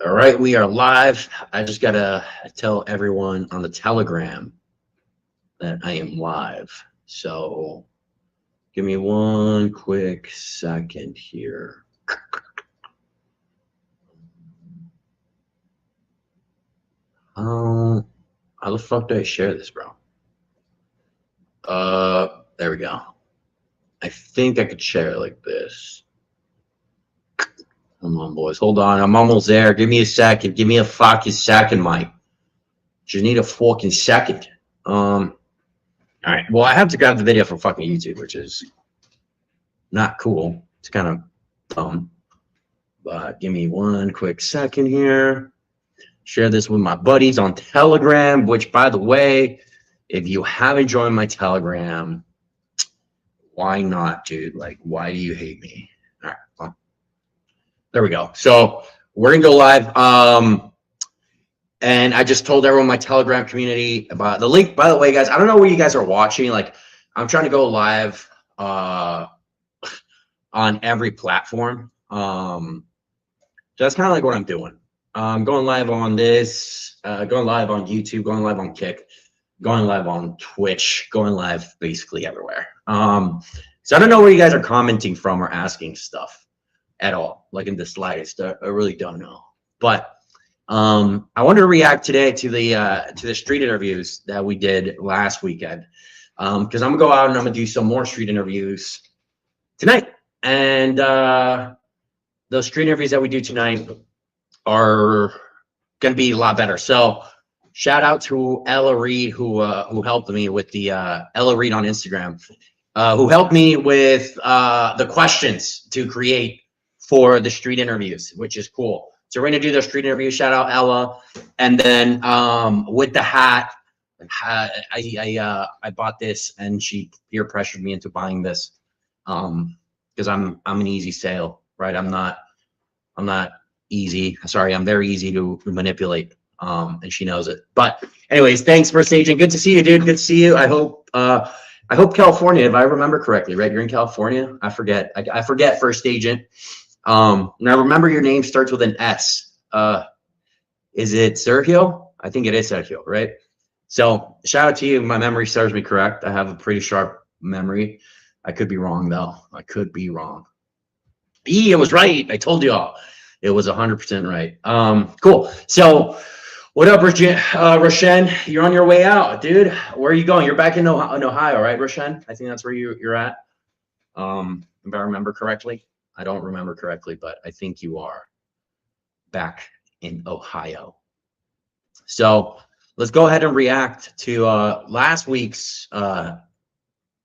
All right, we are live. I just gotta tell everyone on the Telegram that I am live. So give me one quick second here. How the fuck do I share this, bro? There we go. I think I could share it like this. Come on, boys. Hold on. I'm almost there. Give me a second. Give me a fucking second, Mike. Just need a fucking second. All right. Well, I have to grab the video from fucking YouTube, which is not cool. It's kind of dumb. But give me one quick second here. Share this with my buddies on Telegram, which, by the way, if you haven't joined my Telegram, why not, dude? Like, why do you hate me? All right. Well, there we go. So we're going to go live. And I just told everyone in my Telegram community about the link. By the way, guys, I don't know where you guys are watching. Like, I'm trying to go live on every platform. So that's kind of like what I'm doing. Going live on this, going live on YouTube, going live on Kick, going live on Twitch, going live basically everywhere. So I don't know where you guys are commenting from or asking stuff at all, like in the slightest. I really don't know. But I wanted to react today to the street interviews that we did last weekend, because I'm gonna go out and I'm gonna do some more street interviews tonight. And those street interviews that we do tonight are gonna be a lot better. So shout out to Ella Reed who helped me with the Ella Reed on Instagram, who helped me with the questions to create for the street interviews, which is cool. So we're gonna do the street interview. Shout out Ella, and then with the hat, I bought this, and she peer pressured me into buying this, because I'm an easy sale, right? I'm not easy. Sorry, I'm very easy to manipulate, and she knows it. But anyways, thanks, First Agent. Good to see you, dude. Good to see you. I hope California, if I remember correctly, right? You're in California. I forget. I forget, First Agent. Now remember your name starts with an S. Is it Sergio? I think it is Sergio, right? So shout out to you. My memory serves me correct. I have a pretty sharp memory. I could be wrong though. I could be wrong. It was right. I told you all. It was 100% right. Cool. So what up, Roshan? You're on your way out, dude. Where are you going? You're back in Ohio, right, Roshan? I think that's where you're at. If I remember correctly. I don't remember correctly, but I think you are back in Ohio. So let's go ahead and react to last week's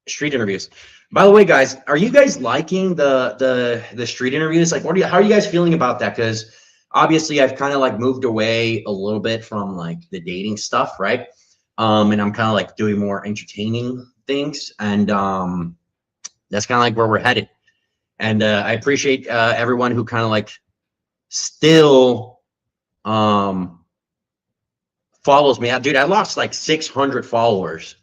street interviews. By the way, guys, are you guys liking the street interviews? Like, how are you guys feeling about that? Because obviously I've kind of like moved away a little bit from like the dating stuff, right? And I'm kind of like doing more entertaining things, and that's kind of like where we're headed. And I appreciate everyone who kind of like still follows me. Dude, I lost like 600 followers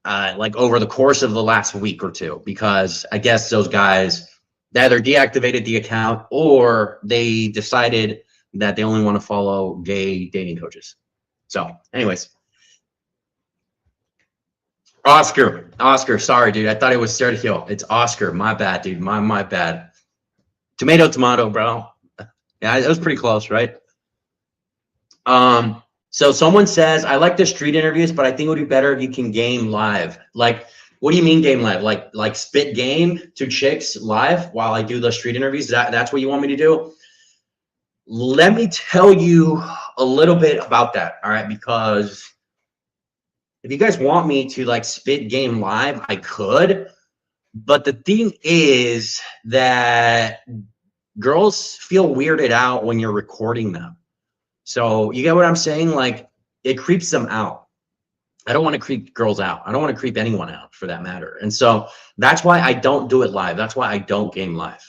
like over the course of the last week or two, because I guess those guys, they either deactivated the account or they decided that they only want to follow gay dating coaches. So anyways. Oscar, sorry, dude. I thought it was Sergio. It's Oscar. My bad, dude. My bad. Tomato, bro. Yeah, it was pretty close, right? So someone says, I like the street interviews, but I think it would be better if you can game live. Like, what do you mean game live? Like spit game to chicks live while I do the street interviews? That's what you want me to do? Let me tell you a little bit about that, all right? Because if you guys want me to like spit game live, I could. But the thing is that girls feel weirded out when you're recording them. So you get what I'm saying? Like, it creeps them out. I don't want to creep girls out. I don't want to creep anyone out for that matter. And so that's why I don't do it live. That's why I don't game live.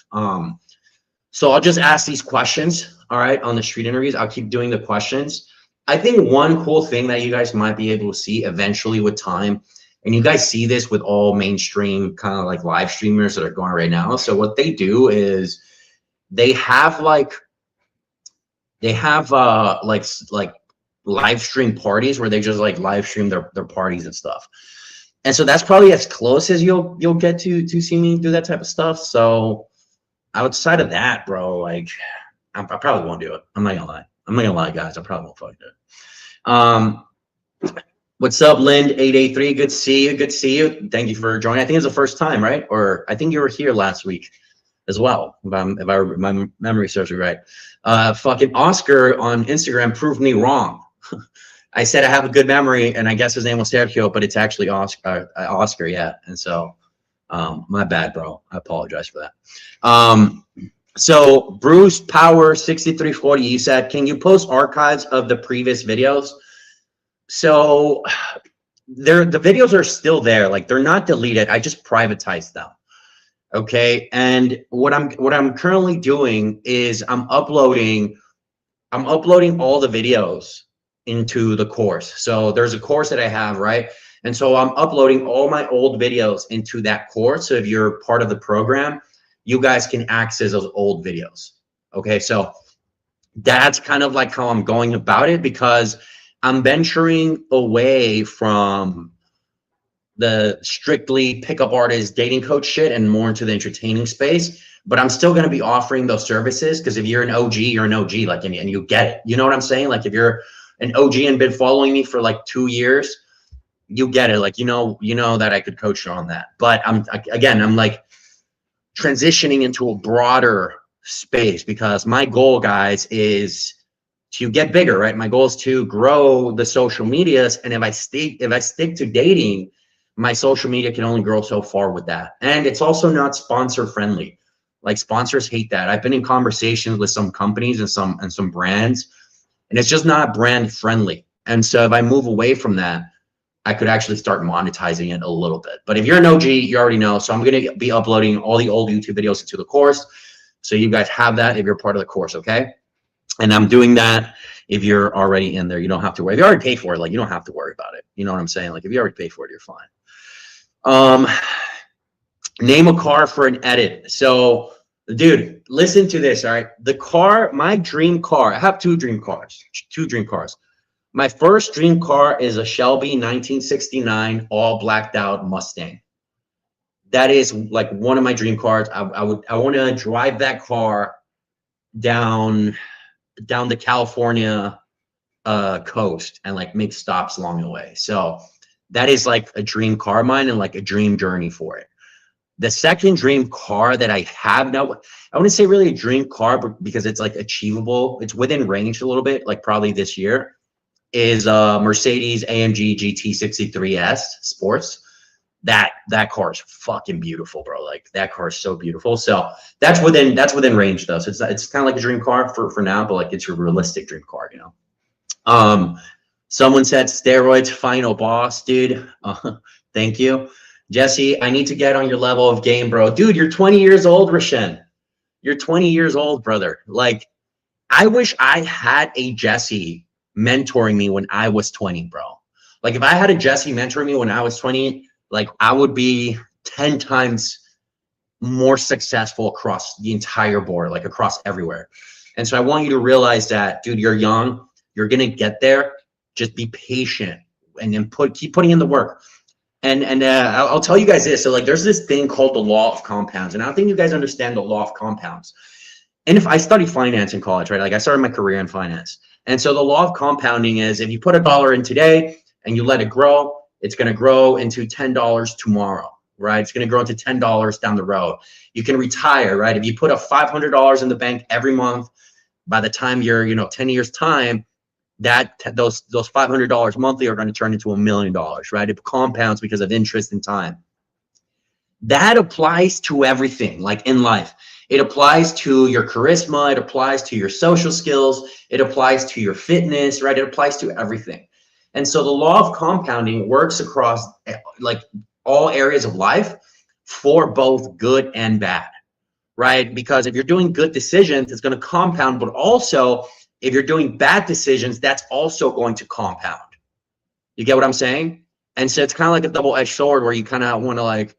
So I'll just ask these questions, all right, on the street interviews. I'll keep doing the questions. I think one cool thing that you guys might be able to see eventually with time, and you guys see this with all mainstream kind of like live streamers that are going right now. So what they do is they have like they have like live stream parties where they just like live stream their parties and stuff. And so that's probably as close as you'll get to see me do that type of stuff. So outside of that, bro, like I probably won't do it. I'm not gonna lie, guys. I probably won't fucking do it. What's up, Lind883? Good to see you. Good to see you. Thank you for joining. I think it's the first time, right? Or I think you were here last week as well, if my memory serves me right. Fucking Oscar on Instagram proved me wrong. I said I have a good memory, and I guess his name was Sergio, but it's actually Oscar, yeah. And so, my bad, bro. I apologize for that. So Bruce Power 6340, you said, can you post archives of the previous videos? So the videos are still there, like they're not deleted. I just privatized them. Okay, and what I'm currently doing is I'm uploading all the videos into the course. So there's a course that I have, right? And so I'm uploading all my old videos into that course. So if you're part of the program, you guys can access those old videos. Okay, so that's kind of like how I'm going about it, because I'm venturing away from the strictly pickup artist dating coach shit and more into the entertaining space. But I'm still going to be offering those services, because if you're an OG, you're an OG, like, and you get it. You know what I'm saying? Like if you're an OG and been following me for like 2 years, you get it. Like, you know that I could coach you on that. But I'm like transitioning into a broader space, because my goal, guys, is to get bigger, right? My goal is to grow the social medias. And if I stick to dating, my social media can only grow so far with that. And it's also not sponsor friendly. Like sponsors hate that. I've been in conversations with some companies and some brands, and it's just not brand friendly. And so if I move away from that, I could actually start monetizing it a little bit. But if you're an OG, you already know. So I'm going to be uploading all the old YouTube videos into the course. So you guys have that if you're part of the course, okay? And I'm doing that if you're already in there. You don't have to worry. If you already paid for it, like you don't have to worry about it. You know what I'm saying? Like if you already paid for it, you're fine. Name a car for an edit. So, dude, listen to this, all right? The car, my dream car, I have two dream cars. My first dream car is a Shelby 1969 all blacked out Mustang. That is like one of my dream cars. I want to drive that car down the California coast and like make stops along the way. So that is like a dream car of mine and like a dream journey for it. The second dream car that I have now, I wouldn't say really a dream car, but because it's like achievable, it's within range a little bit, like probably this year, is Mercedes AMG GT 63S Sports. That car is fucking beautiful, bro. Like that car is so beautiful. So that's within range though. So it's kind of like a dream car for now, but like it's a realistic dream car, you know. Someone said steroids final boss, dude. Thank you. Jesse, I need to get on your level of game, bro. Dude, you're 20 years old, Rashen. You're 20 years old, brother. Like, I wish I had a Jesse mentoring me when I was 20, bro. Like, if I had a Jesse mentoring me when I was 20, like, I would be 10 times more successful across the entire board, like across everywhere. And so I want you to realize that, dude, you're young. You're going to get there. Just be patient and then keep putting in the work. And I'll tell you guys this. So like, there's this thing called the law of compounds, and I don't think you guys understand the law of compounds. And if I studied finance in college, right? Like I started my career in finance. And so the law of compounding is if you put $1 in today and you let it grow, it's going to grow into $10 tomorrow, right? It's going to grow into $10 down the road. You can retire, right? If you put a $500 in the bank every month, by the time you're, 10 years time, those $500 monthly are going to turn into $1 million, right? It compounds because of interest and time. That applies to everything, like in life. It applies to your charisma. It applies to your social skills. It applies to your fitness, right? It applies to everything. And so the law of compounding works across like all areas of life for both good and bad, right? Because if you're doing good decisions, it's going to compound, but also if you're doing bad decisions, that's also going to compound. You get what I'm saying? And so it's kind of like a double-edged sword where you kind of want to like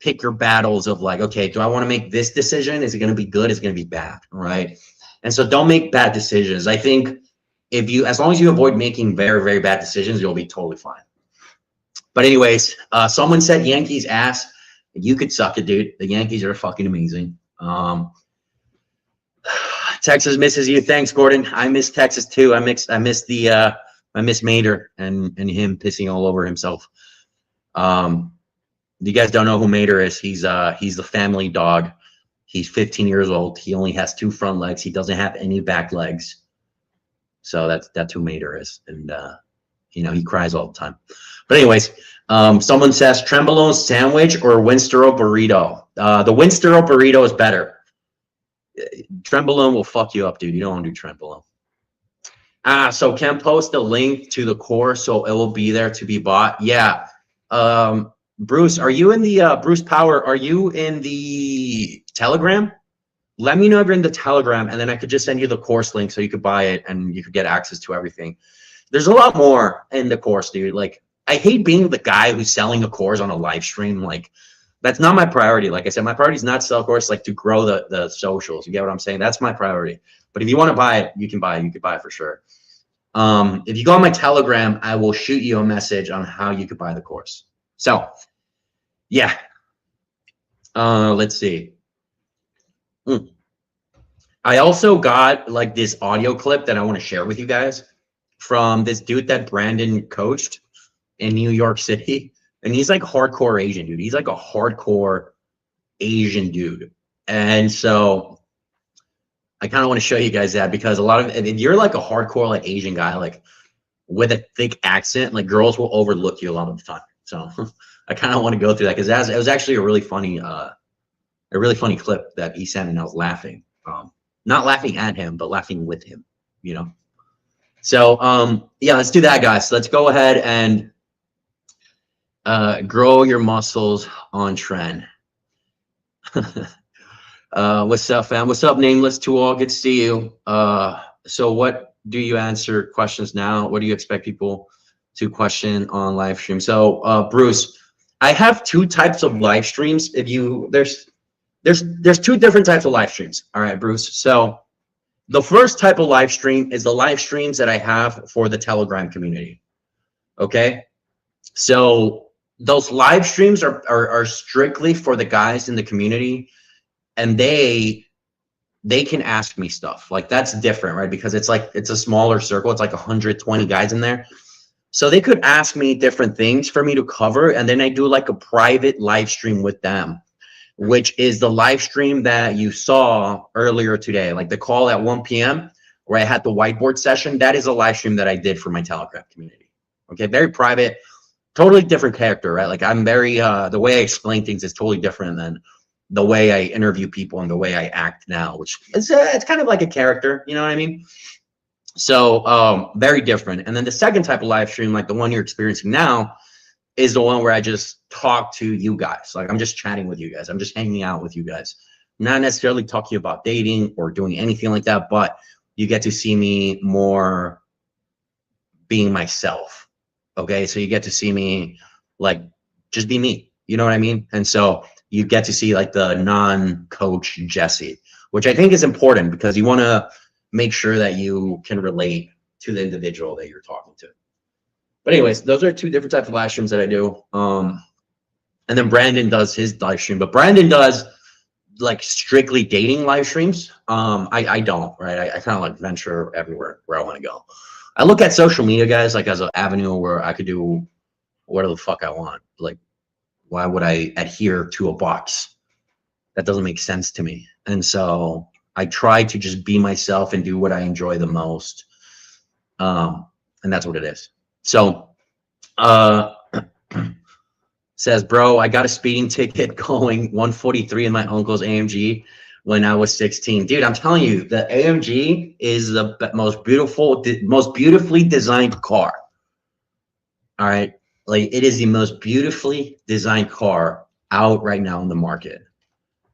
pick your battles of like, okay, do I want to make this decision? Is it going to be good? Is it going to be bad? Right? And so don't make bad decisions. I think as long as you avoid making very, very bad decisions, you'll be totally fine. But anyways, someone said Yankees ass. You could suck it, dude. The Yankees are fucking amazing. Texas misses you. Thanks, Gordon. I miss Texas too. I miss Mater and him pissing all over himself. You guys don't know who Mater is. He's the family dog. He's 15 years old. He only has 2 front legs. He doesn't have any back legs. So that's who Mater is. And he cries all the time. But anyways, someone says Trenbolone sandwich or Winstero burrito. The Winstero burrito is better. Trenbolone will fuck you up, dude. You don't want to do Trenbolone. So can post a link to the course so it will be there to be bought. Yeah. Bruce, are you in the Bruce Power? Are you in the Telegram? Let me know if you're in the Telegram, and then I could just send you the course link so you could buy it and you could get access to everything. There's a lot more in the course, dude. Like, I hate being the guy who's selling a course on a live stream. Like, that's not my priority. Like I said, my priority is not sell course, like to grow the socials. You get what I'm saying? That's my priority. But if you want to buy it, you can buy it. You could buy it for sure. If you go on my Telegram, I will shoot you a message on how you could buy the course. So, yeah. Let's see. I also got like this audio clip that I want to share with you guys from this dude that Brandon coached in New York City. And he's like hardcore Asian dude. He's like a hardcore Asian dude. And so I kind of want to show you guys that, because a lot of, if you're like a hardcore like Asian guy, like with a thick accent, like girls will overlook you a lot of the time. So I kind of want to go through that, because it was actually a really funny clip that he sent, and I was laughing. Not laughing at him, but laughing with him, So yeah, let's do that, guys. Let's go ahead and grow your muscles on trend. What's up, fam? What's up, Nameless to all? Good to see you. So what do you answer questions now? What do you expect people to question on live stream? So Bruce, I have 2 types of live streams. There's 2 different types of live streams. All right, Bruce. So the first type of live stream is the live streams that I have for the Telegram community. Okay. So those live streams are strictly for the guys in the community, and they can ask me stuff. Like, that's different, right? Because it's a smaller circle. It's like 120 guys in there. So they could ask me different things for me to cover, and then I do like a private live stream with them, which is the live stream that you saw earlier today, like the call at 1 p.m. where I had the whiteboard session. That is a live stream that I did for my Telegram community. Okay, very private, totally different character, right? Like, I'm very, the way I explain things is totally different than the way I interview people and the way I act now, which is it's kind of like a character, you know what I mean? So very different. And then the second type of live stream, like the one you're experiencing now, is the one where I just talk to you guys. Like, I'm just chatting with you guys. I'm just hanging out with you guys. Not necessarily talking about dating or doing anything like that, but you get to see me more being myself. Okay, so you get to see me like just be me. You know what I mean? And so you get to see like the non-coach Jesse, which I think is important, because you want to make sure that you can relate to the individual that you're talking to. But anyways, those are 2 different types of live streams that I do. And then Brandon does his live stream, but Brandon does like strictly dating live streams. I don't, right? I kind of like venture everywhere where I want to go. I look at social media, guys, like as an avenue where I could do whatever the fuck I want. Like, why would I adhere to a box? That doesn't make sense to me. And so I try to just be myself and do what I enjoy the most. And that's what it is. So says, bro, I got a speeding ticket going 143 in my uncle's AMG when I was 16. Dude, I'm telling you, the AMG is the most beautifully designed car. All right. Like, it is the most beautifully designed car out right now in the market.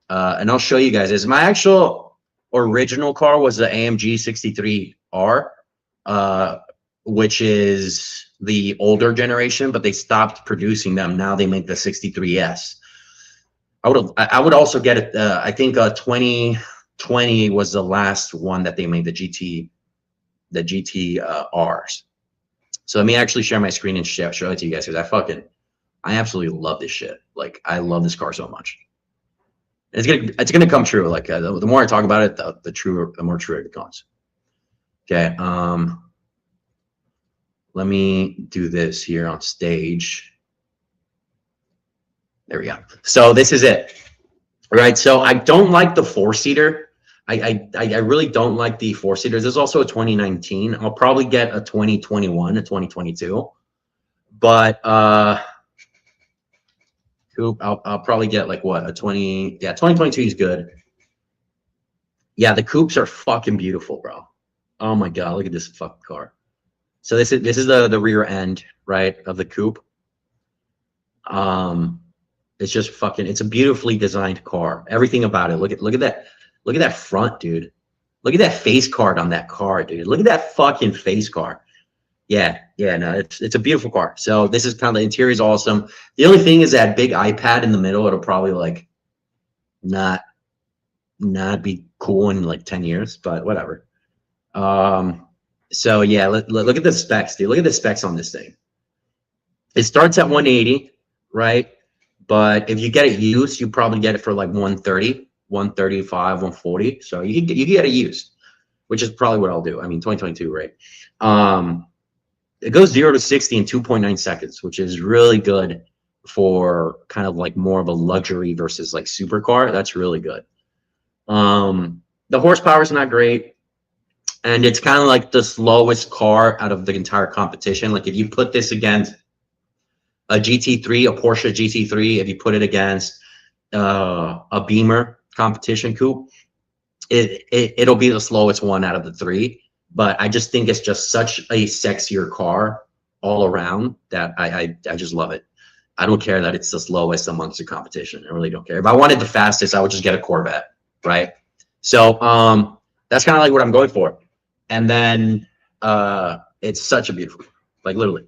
And I'll show you guys this. My actual original car was the AMG 63R, which is the older generation, but they stopped producing them. Now they make the 63S. I would also get it. I think a 20 was the last one that they made, the GT Rs. So let me actually share my screen and show it to you guys, because I absolutely love this shit. Like, I love this car so much. It's gonna come true. Like, the more I talk about it, the more true it becomes. Okay. Let me do this here on stage. There we go. So this is it. All right. So I don't like the 4-seater. I really don't like the 4-seaters. There's also a 2019. I'll probably get a 2021, a 2022. But coupe, I'll probably get like what, a 20. Yeah, 2022 is good. Yeah, the coupes are fucking beautiful, bro. Oh my god, look at this fucking car. So this is the rear end, right, of the coupe. It's just fucking, it's a beautifully designed car. Everything about it. Look at that front, dude. Look at that face card on that car, dude. Look at that fucking face card. Yeah, no, it's a beautiful car. So this is kind of, the interior is awesome. The only thing is that big iPad in the middle. It'll probably like not be cool in like 10 years, but whatever. So yeah, look at the specs, dude. Look at the specs on this thing. It starts at 180, right? But if you get it used, you probably get it for like 130, 135, 140. So you can get it used, which is probably what I'll do. I mean, 2022, right? It goes 0 to 60 in 2.9 seconds, which is really good for kind of like more of a luxury versus like supercar. That's really good. The horsepower is not great. And it's kind of like the slowest car out of the entire competition. Like, if you put this against a GT3, a Porsche GT3, if you put it against a Beamer competition coupe, it'll be the slowest one out of the three. But I just think it's just such a sexier car all around that I just love it. I don't care that it's the slowest amongst the competition. I really don't care. If I wanted the fastest, I would just get a Corvette, right? So that's kind of like what I'm going for. And then it's such a beautiful, like literally.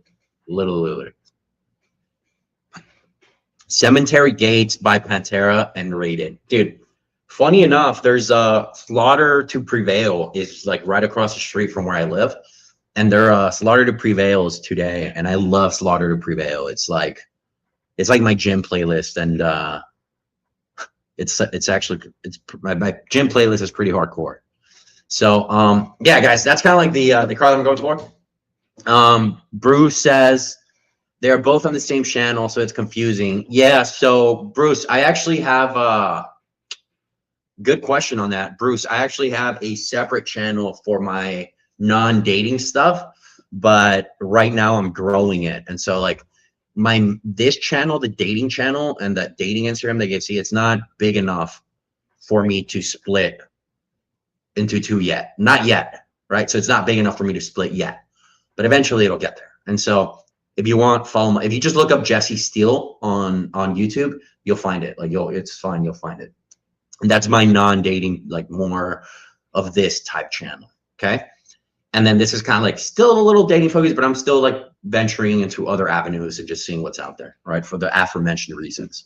Cemetery Gates by Pantera and Rated. Dude, funny enough, there's a Slaughter to Prevail is like right across the street from where I live. And their Slaughter to Prevail is today. And I love Slaughter to Prevail. It's like my gym playlist. And it's actually my gym playlist is pretty hardcore. So yeah, guys, that's kind of like the car that I'm going for. Bruce says they're both on the same channel, so it's confusing. Yeah, so Bruce, I actually have a good question on that. Bruce, I actually have a separate channel for my non-dating stuff, but right now I'm growing it. And so like this channel, the dating channel and that dating Instagram that you see, it's not big enough for me to split into two yet. Not yet, right? So it's not big enough for me to split yet, but eventually it'll get there. And so if you want, follow if you just look up Jesse Steele on YouTube, you'll find it. Like it's fine, you'll find it. And that's my non-dating, like more of this type channel. Okay. And then this is kind of like still a little dating focused, but I'm still like venturing into other avenues and just seeing what's out there, right? For the aforementioned reasons.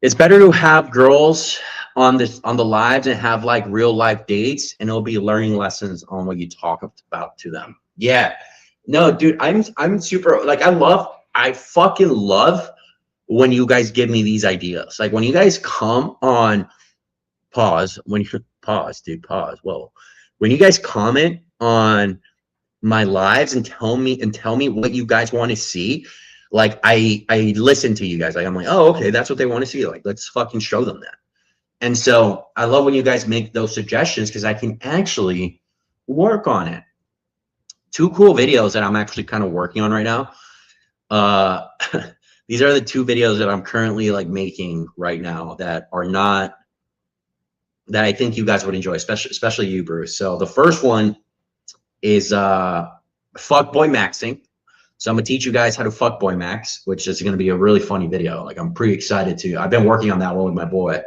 It's better to have girls on the lives and have like real life dates, and it'll be learning lessons on what you talk about to them. Yeah. No, dude, I'm super, like, I fucking love when you guys give me these ideas. Like when you guys come on when you guys comment on my lives and tell me what you guys want to see, like I listen to you guys. Like I'm like, oh, okay, that's what they want to see. Like, let's fucking show them that. And so I love when you guys make those suggestions because I can actually work on it. 2 cool videos that I'm actually kind of working on right now. These are the 2 videos that I'm currently like making right now that I think you guys would enjoy, especially you, Bruce. So the first one is fuckboy maxing. So I'm gonna teach you guys how to fuckboy max, which is gonna be a really funny video. Like I'm pretty excited to. I've been working on that one with my boy.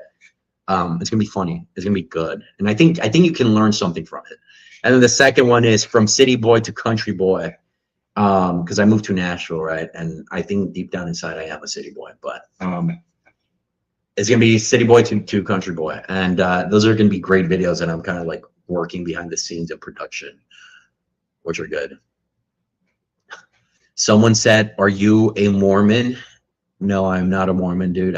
It's gonna be funny. It's gonna be good, and I think you can learn something from it. And then the second one is from city boy to country boy, because I moved to Nashville, right? And I think deep down inside I am a city boy, but It's gonna be City Boy to Country Boy, and those are gonna be great videos. And I'm kind of like working behind the scenes of production, which are good. Someone said, "Are you a Mormon?" No, I'm not a Mormon, dude.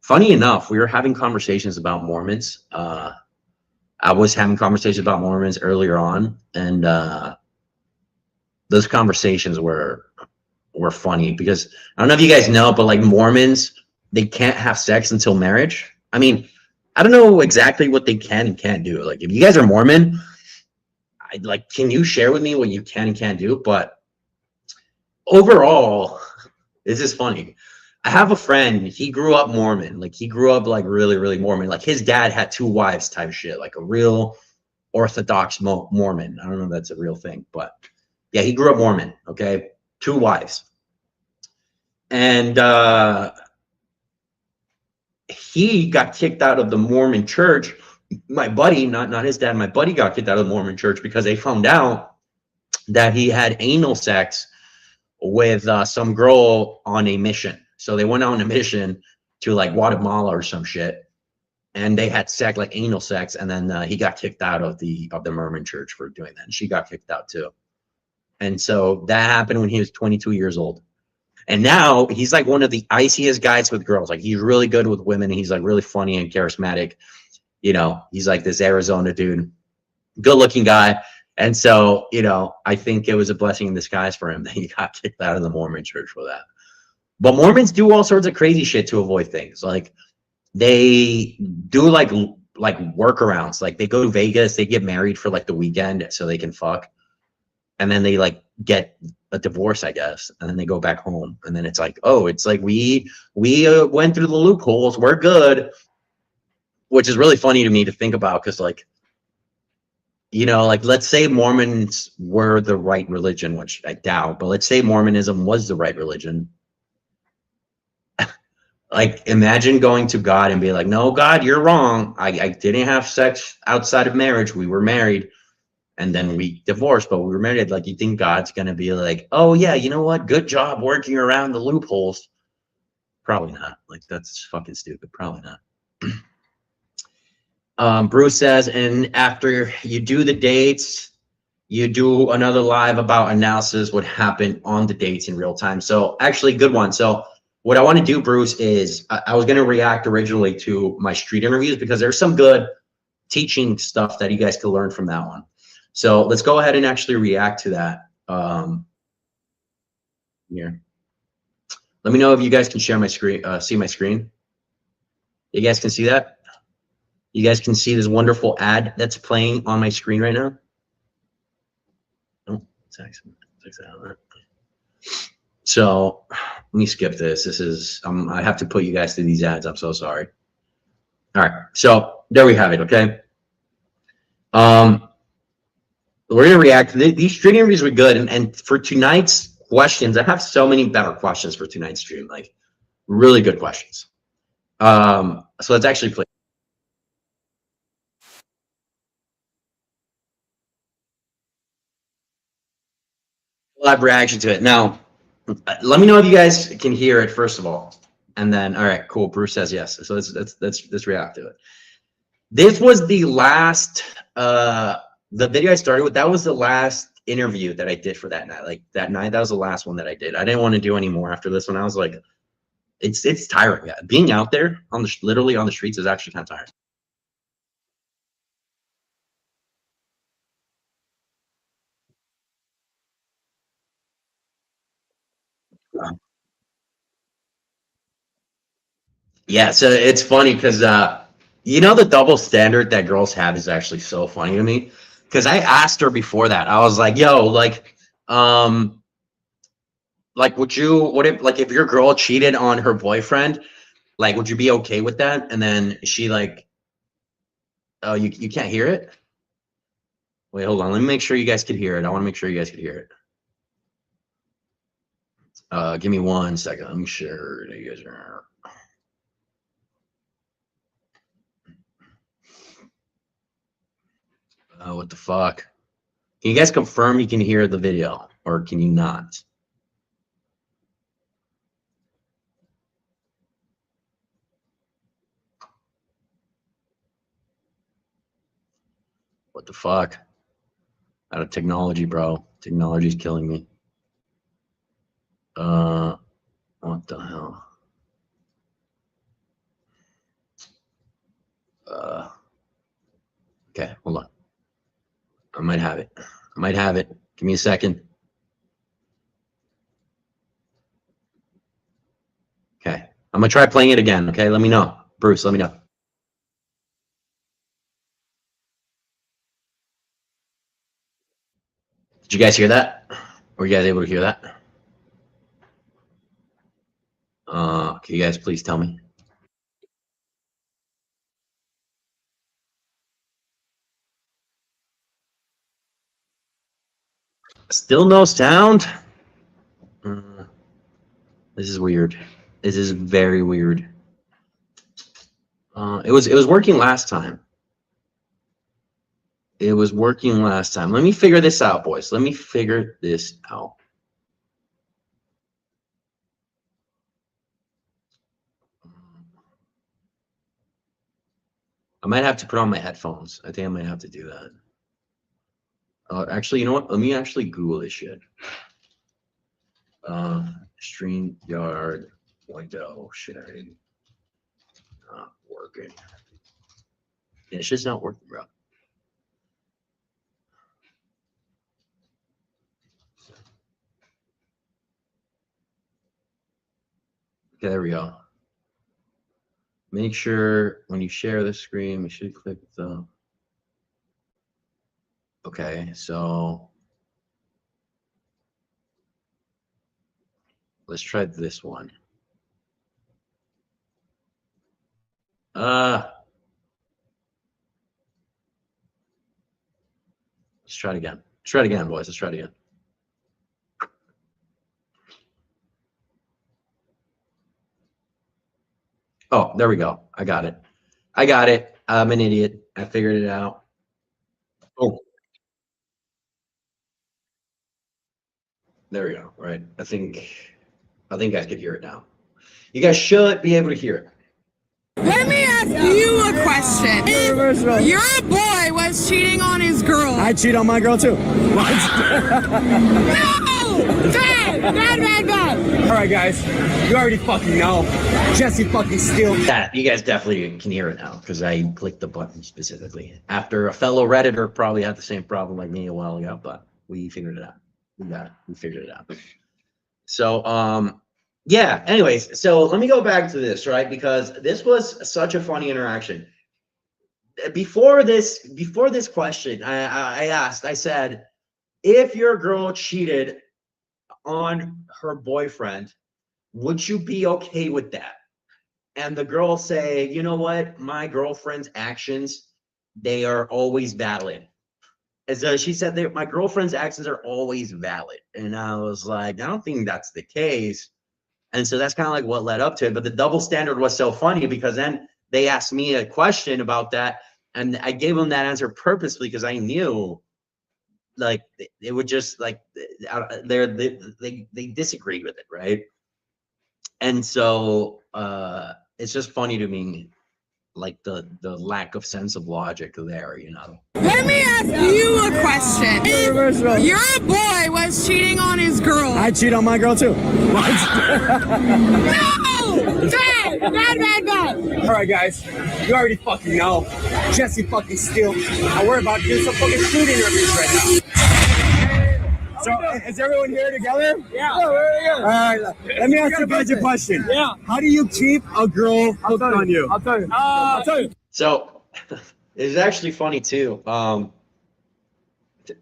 Funny enough, we were having conversations about Mormons. I was having conversations about Mormons earlier on, and those conversations were funny because I don't know if you guys know, but like Mormons, they can't have sex until marriage. I mean, I don't know exactly what they can and can't do. Like, if you guys are Mormon, can you share with me what you can and can't do? But overall, this is funny. I have a friend, he grew up Mormon. Like, he grew up like really, really Mormon. Like, his dad had 2 wives type shit, like a real Orthodox Mormon. I don't know if that's a real thing, but yeah, he grew up Mormon, okay? 2 wives. And he got kicked out of the Mormon church. My buddy, not his dad, my buddy got kicked out of the Mormon church because they found out that he had anal sex with some girl on a mission. So they went on a mission to like Guatemala or some shit, and they had sex, like anal sex, and then he got kicked out of the Mormon church for doing that. And she got kicked out too. And so that happened when he was 22 years old. And now he's like one of the iciest guys with girls. Like, he's really good with women. He's like really funny and charismatic. You know, he's like this Arizona dude, good looking guy. And so, you know, I think it was a blessing in disguise for him that he got kicked out of the Mormon church for that. But Mormons do all sorts of crazy shit to avoid things. Like, they do like workarounds. Like, they go to Vegas, they get married for like the weekend so they can fuck. And then they like get a divorce, I guess, and then they go back home. And then it's like, oh, it's like we went through the loopholes, we're good. Which is really funny to me to think about, because like, you know, like, let's say Mormons were the right religion, which I doubt, but let's say Mormonism was the right religion. Like, imagine going to God and be like, no, God, you're wrong. I didn't have sex outside of marriage. We were married. And then we divorced, but we were married. Like, you think God's going to be like, oh, yeah, you know what? Good job working around the loopholes. Probably not. Like, that's fucking stupid. Probably not. Bruce says, and after you do the dates, you do another live about analysis what happened on the dates in real time. So actually, good one. So what I want to do, Bruce, is I was going to react originally to my street interviews because there's some good teaching stuff that you guys could learn from that one. So let's go ahead and actually react to that. Here. Let me know if you guys can share my screen, see my screen. You guys can see that? You guys can see this wonderful ad that's playing on my screen right now? Oh, it's actually so let me skip this. This is, I have to put you guys through these ads. I'm so sorry. All right, so there we have it, okay? We're gonna react. These stream interviews were good, and for tonight's questions, I have so many better questions for tonight's stream, like really good questions. So let's actually play live reaction to it. Now, let me know if you guys can hear it first of all, and then all right, cool. Bruce says yes. So let's react to it. This was the last the video I started with. That was the last interview that I did for that night. Like, that night, that was the last one that I did. I didn't want to do any more after this one. I was like, it's tiring. Yeah. Being out there on the literally on the streets is actually kind of tiring. Yeah, so it's funny because you know, the double standard that girls have is actually so funny to me. Because I asked her before that, I was like, "Yo, like, what if, like, if your girl cheated on her boyfriend, like, would you be okay with that?" And then she like, "Oh, you can't hear it? Wait, hold on. Let me make sure you guys could hear it. I want to make sure you guys could hear it. Give me 1 second. I'm sure you guys are." What the fuck? Can you guys confirm you can hear the video, or can you not? What the fuck? Out of technology, bro. Technology's killing me. What the hell? Okay, hold on. I might have it. I might have it. Give me a second. Okay, I'm gonna try playing it again. Okay, let me know, Bruce. Let me know. Did you guys hear that? Were you guys able to hear that? Can you guys please tell me? Still no sound? This is weird. This is very weird. It was working last time. It was working last time. Let me figure this out, boys. Let me figure this out. I might have to put on my headphones. I think I might have to do that. Actually, you know what? Let me actually Google this shit. StreamYard window. Shit, not working. Yeah, it's just not working, bro. Okay, there we go. Make sure when you share the screen, you should click the. Okay, so let's try this one. Let's try it again. Let's try it again, boys. Let's try it again. Oh, there we go. I got it. I got it. I'm an idiot. I figured it out. Oh, there we go. Right. I think guys could hear it now. You guys should be able to hear it. Let me ask you a question. If your boy was cheating on his girl. I cheat on my girl too. No! Bad. All right, guys. You already fucking know. Jesse fucking Steele. That you guys definitely can hear it now because I clicked the button specifically. After a fellow Redditor probably had the same problem like me a while ago, but we figured it out. We got it. We figured it out. So yeah, anyways, so let me go back to this, right? Because this was such a funny interaction. Before this question, I said, if your girl cheated on her boyfriend, would you be okay with that? And the girl say, you know what? My girlfriend's actions, they are always valid. As she said, my girlfriend's actions are always valid. And I was like, I don't think that's the case. And so that's kind of like what led up to it. But the double standard was so funny because then they asked me a question about that. And I gave them that answer purposely because I knew like it would just like they disagreed with it, right? And so it's just funny to me, like the lack of sense of logic there, you know. Let me ask you a question. If your boy was cheating on his girl. I cheat on my girl too. No! Bad. All right, guys. You already fucking know. Jesse fucking Steele. We're about to do some fucking food interviews right now. So, is everyone here together? Yeah. All right. Let me ask you guys a question. Yeah. How do you keep a girl hooked on you? I'll tell you. So it's actually funny too.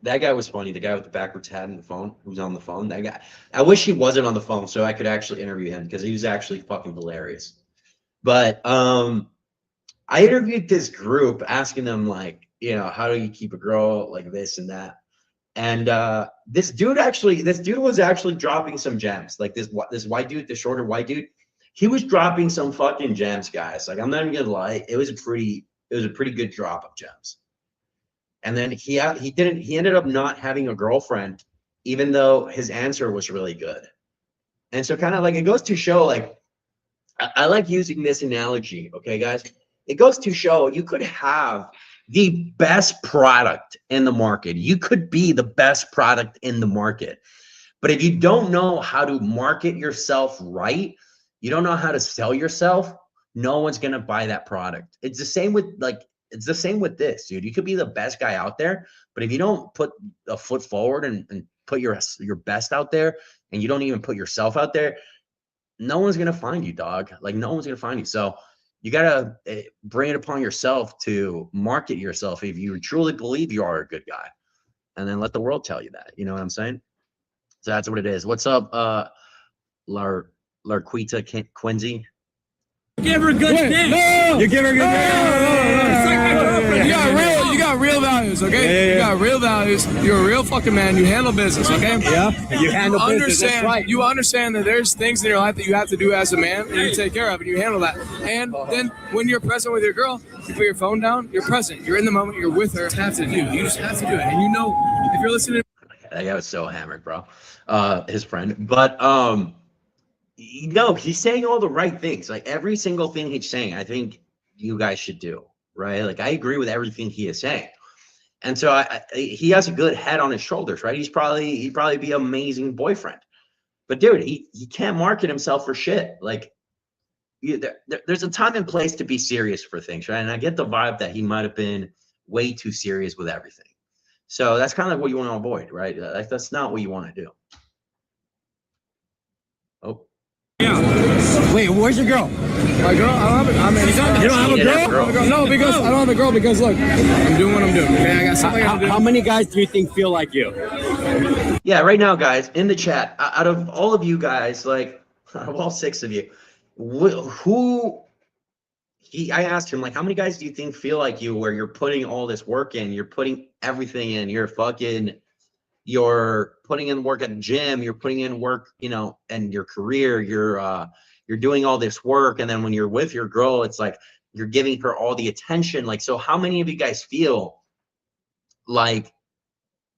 That guy was funny. The guy with the backwards hat and the phone, who's on the phone. That guy. I wish he wasn't on the phone so I could actually interview him because he was actually fucking hilarious. But I interviewed this group asking them like, you know, how do you keep a girl like this and that? And this dude was actually dropping some gems. Like this white dude, the shorter white dude, he was dropping some fucking gems, guys. Like I'm not even gonna lie, it was a pretty good drop of gems. And then he ended up not having a girlfriend, even though his answer was really good. And so kind of like it goes to show, like I like using this analogy, okay, guys? It goes to show you could have the best product in the market. You could be the best product in the market. But if you don't know how to market yourself right, you don't know how to sell yourself, no one's going to buy that product. It's the same with this, dude. You could be the best guy out there, but if you don't put a foot forward and put your best out there, and you don't even put yourself out there, no one's going to find you, dog. Like, no one's going to find you. So you got to bring it upon yourself to market yourself if you truly believe you are a good guy, and then let the world tell you that. You know what I'm saying? So that's what it is. What's up, Larquita Quincy? Give her a good thing. No! You give her a good You got real values, okay? You got real values. You're a real fucking man. You handle business, okay? Yeah, you handle business. That's right. You understand that there's things in your life that you have to do as a man, and you take care of, and you handle that. And then when you're present with your girl, you put your phone down. You're present. You're in the moment. You're with her. You just have to do. You just have to do it. And you know, if you're listening. That guy was so hammered, bro. His friend, but you know, he's saying all the right things. Like, every single thing he's saying, I think you guys should do, right? Like, I agree with everything he is saying. And so he has a good head on his shoulders, right? He'd probably be an amazing boyfriend. But dude, he can't market himself for shit. Like, there's a time and place to be serious for things, right? And I get the vibe that he might have been way too serious with everything. So that's kind of like what you want to avoid, right? That's not what you want to do. Oh. Yeah. Wait, where's your girl? My girl? I don't have it. I mean, you don't have a girl? No, because I don't have a girl because, look, I'm doing what I'm doing. Okay, I got something I'm doing. How many guys do you think feel like you? Yeah, right now, guys, in the chat, out of all of you guys, like, out of all 6 of you, I asked him, like, how many guys do you think feel like you, where you're putting all this work in, you're putting everything in, you're putting in work at the gym, you're putting in work, you know, and your career, you're doing all this work, and then when you're with your girl, it's like you're giving her all the attention. Like, so how many of you guys feel like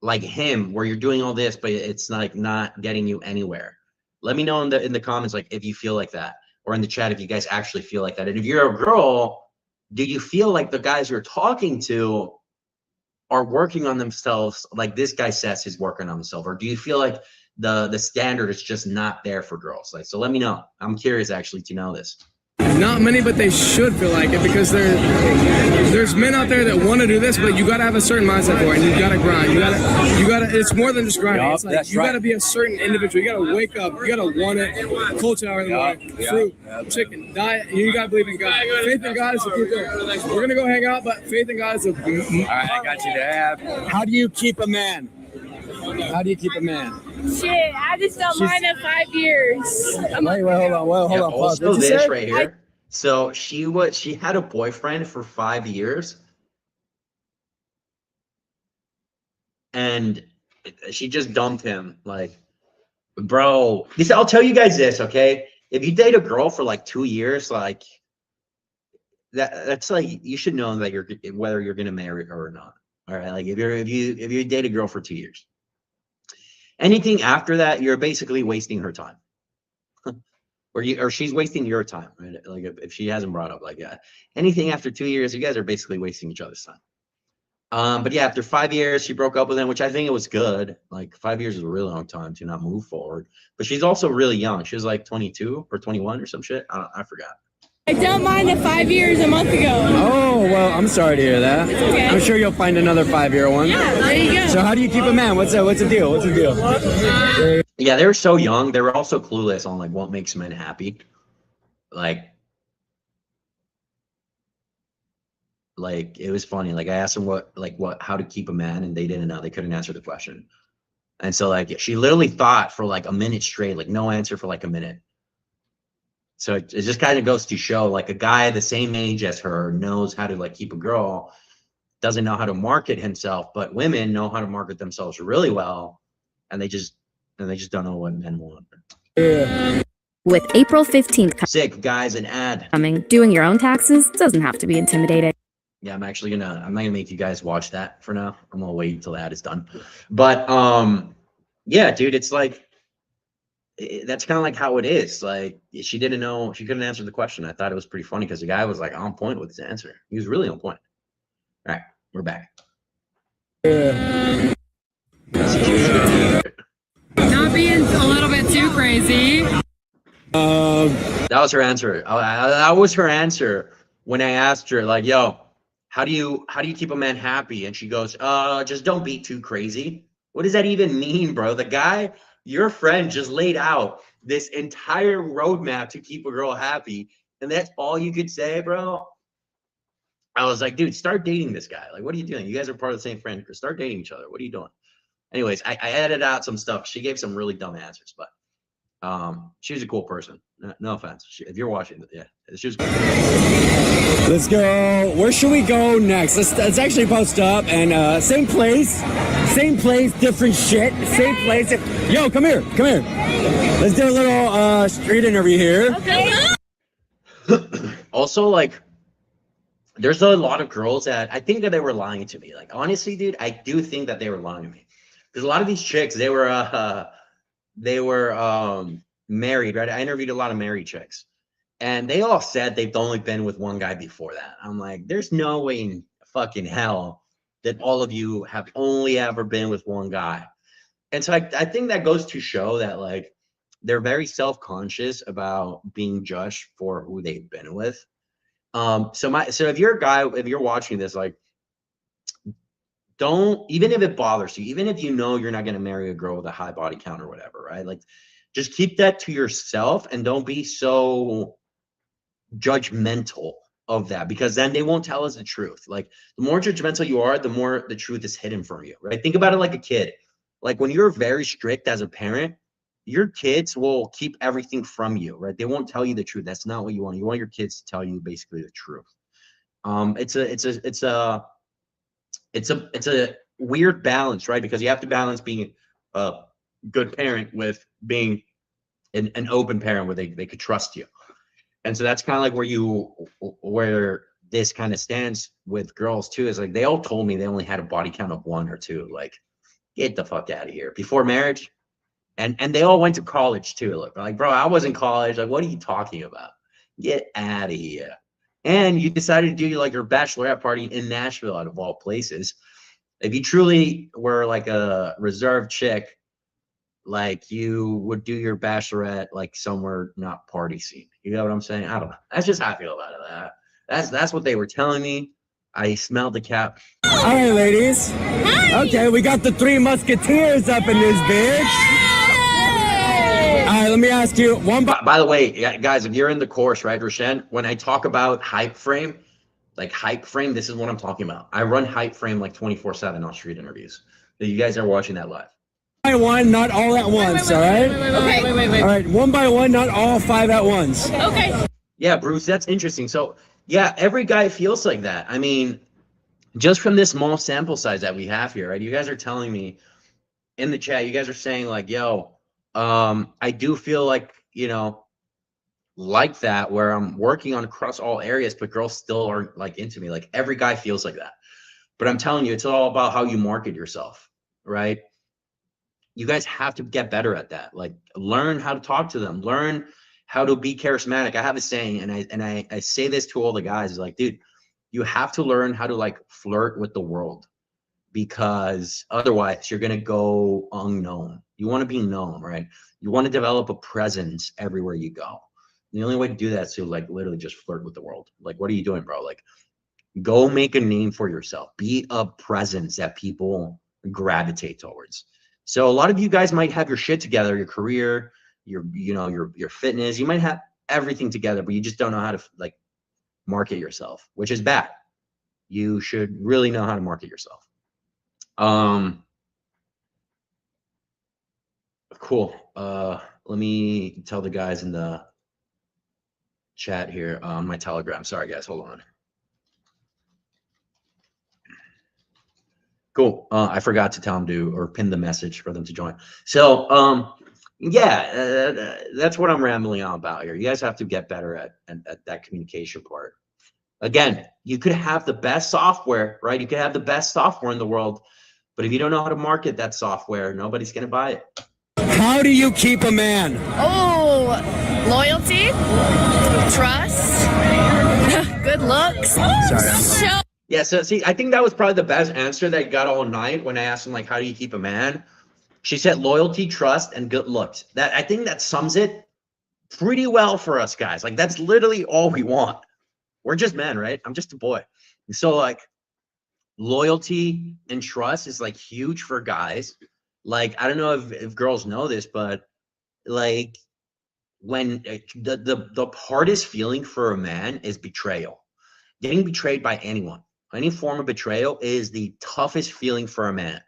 him, where you're doing all this, but it's like not getting you anywhere? Let me know in the comments, like, if you feel like that, or in the chat if you guys actually feel like that. And if you're a girl, do you feel like the guys you're talking to are working on themselves, like this guy says he's working on himself? Or do you feel like the standard is just not there for girls? Like, so let me know. I'm curious actually to know this. Not many, but they should feel like it, because there's men out there that want to do this, but you got to have a certain mindset for it, and you got to grind. You got to. It's more than just grinding. Yep, it's like you got to be a certain individual. You got to wake up. You got to want it. Cold shower in the morning, fruit, chicken, diet. You got to believe in God. Faith in God is the key thing. We're gonna go hang out, but faith in God is the. All right, I got you there. How do you keep a man? How do you keep a man? Shit, I just don't mind in 5 years. Wait, hold on. Hold on. Also this right here. So she had a boyfriend for 5 years, and she just dumped him. Like, bro, I'll tell you guys this, okay? If you date a girl for like 2 years, like that's like, you should know that whether you're gonna marry her or not. All right, like if you date a girl for 2 years, anything after that, you're basically wasting her time. Or she's wasting your time, right? Like, if she hasn't brought up like that, anything after 2 years, you guys are basically wasting each other's time. But yeah, after 5 years, she broke up with him, which I think it was good. Like, 5 years is a really long time to not move forward. But she's also really young. She was like 22 or 21 or some shit. I forgot. I don't mind the 5 years a month ago. Oh, well, I'm sorry to hear that. It's okay. I'm sure you'll find another 5-year one. Yeah, there you go. So how do you keep a man? What's the deal? Yeah, they were so young. They were also clueless on like what makes men happy. Like it was funny. Like, I asked them how to keep a man, and they didn't know. They couldn't answer the question. And so like she literally thought for like a minute straight, like no answer for like a minute. So it just kind of goes to show, like, a guy the same age as her knows how to like keep a girl, doesn't know how to market himself, but women know how to market themselves really well, and they just don't know what men want. Yeah. With April 15th Sick, guys, an ad. coming, doing your own taxes doesn't have to be intimidating. Yeah, I'm not gonna make you guys watch that for now. I'm gonna wait until the ad is done. But yeah, dude, it's like, that's kind of like how it is. Like, she didn't know, she couldn't answer the question. I thought it was pretty funny because the guy was like on point with his answer. He was really on point. All right, We're back. Not being a little bit too crazy. That was her answer. That was her answer when I asked her, like, yo, how do you keep a man happy? And she goes, just don't be too crazy. What does that even mean, bro? The guy, your friend, just laid out this entire roadmap to keep a girl happy, and that's all you could say, bro. I was like, dude, start dating this guy. Like, what are you doing? You guys are part of the same friend group. Start dating each other. What are you doing? Anyways, I edited out some stuff. She gave some really dumb answers, but she was a cool person. No offense. If you're watching, yeah, she was cool. Let's go. Where should we go next? Let's actually post up and same place, different shit. Same place. Yo, come here. Let's do a little street interview here. Okay. Also, like, there's a lot of girls that I think that they were lying to me. Like, honestly, dude, I do think that they were lying to me. Because a lot of these chicks, they were married, right? I interviewed a lot of married chicks, and they all said they've only been with one guy before that. I'm like, there's no way in fucking hell that all of you have only ever been with one guy. And so I think that goes to show that, like, they're very self-conscious about being judged for who they've been with. So if you're a guy, if you're watching this, like, don't, even if it bothers you, even if you know you're not going to marry a girl with a high body count or whatever, right? Like, just keep that to yourself and don't be so judgmental of that, because then they won't tell us the truth. Like, the more judgmental you are, the more the truth is hidden from you, right? Think about it like a kid. Like, when you're very strict as a parent, your kids will keep everything from you, right? They won't tell you the truth. That's not what you want. You want your kids to tell you basically the truth. It's a weird balance, right? Because you have to balance being a good parent with being an open parent where they could trust you. And so that's kind of like where this kind of stands with girls too, is like, they all told me they only had a body count of 1 or 2. Like, get the fuck out of here. Before marriage. And they all went to college too. Like, bro, I was in college. Like, what are you talking about? Get out of here. And you decided to do like your bachelorette party in Nashville, out of all places. If you truly were like a reserved chick, like, you would do your bachelorette like somewhere not party scene. You know what I'm saying? I don't know. That's just how I feel about it. That's what they were telling me. I smelled the cap. All right, ladies. Hi. Okay, we got the 3 musketeers up in this bitch. All right, let me ask you one. By the way, guys, if you're in the course, right, Roshan, when I talk about hype frame, this is what I'm talking about. I run hype frame like 24/7 on street interviews. You guys are watching that live. By one, not all at once, all right? Okay. All right, 1 by 1, not all 5 at once. Okay. Yeah, Bruce, that's interesting. So, yeah, every guy feels like that. I mean, just from this small sample size that we have here, right? You guys are telling me in the chat, you guys are saying like, yo, I do feel like, like that, where I'm working on across all areas, but girls still aren't like into me. Like, every guy feels like that. But I'm telling you, it's all about how you market yourself, right? You guys have to get better at that. Like, learn how to talk to them, learn how to be charismatic. I have a saying, and I say this to all the guys, is like, dude, you have to learn how to like flirt with the world, because otherwise you're going to go unknown. You want to be known, right? You want to develop a presence everywhere you go. The only way to do that is to like literally just flirt with the world. Like, what are you doing, bro? Like, go make a name for yourself. Be a presence that people gravitate towards. So a lot of you guys might have your shit together, your career, your fitness. You might have everything together, but you just don't know how to like market yourself, which is bad. You should really know how to market yourself. Cool. Let me tell the guys in the chat here on my Telegram. Sorry, guys. Hold on. Cool. I forgot to tell them to, or pin the message for them to join. So, yeah, that's what I'm rambling on about here. You guys have to get better at that communication part. Again, you could have the best software, right? You could have the best software in the world, but if you don't know how to market that software, nobody's going to buy it. How do you keep a man? Oh, loyalty, trust, good looks. Yeah, so see, I think that was probably the best answer that I got all night when I asked him, like, how do you keep a man? She said loyalty, trust, and good looks. That I think that sums it pretty well for us guys. Like, that's literally all we want. We're just men, right? I'm just a boy. So, like, loyalty and trust is like huge for guys. Like, I don't know if girls know this, but like when the hardest feeling for a man is betrayal. Getting betrayed by anyone, any form of betrayal is the toughest feeling for a man.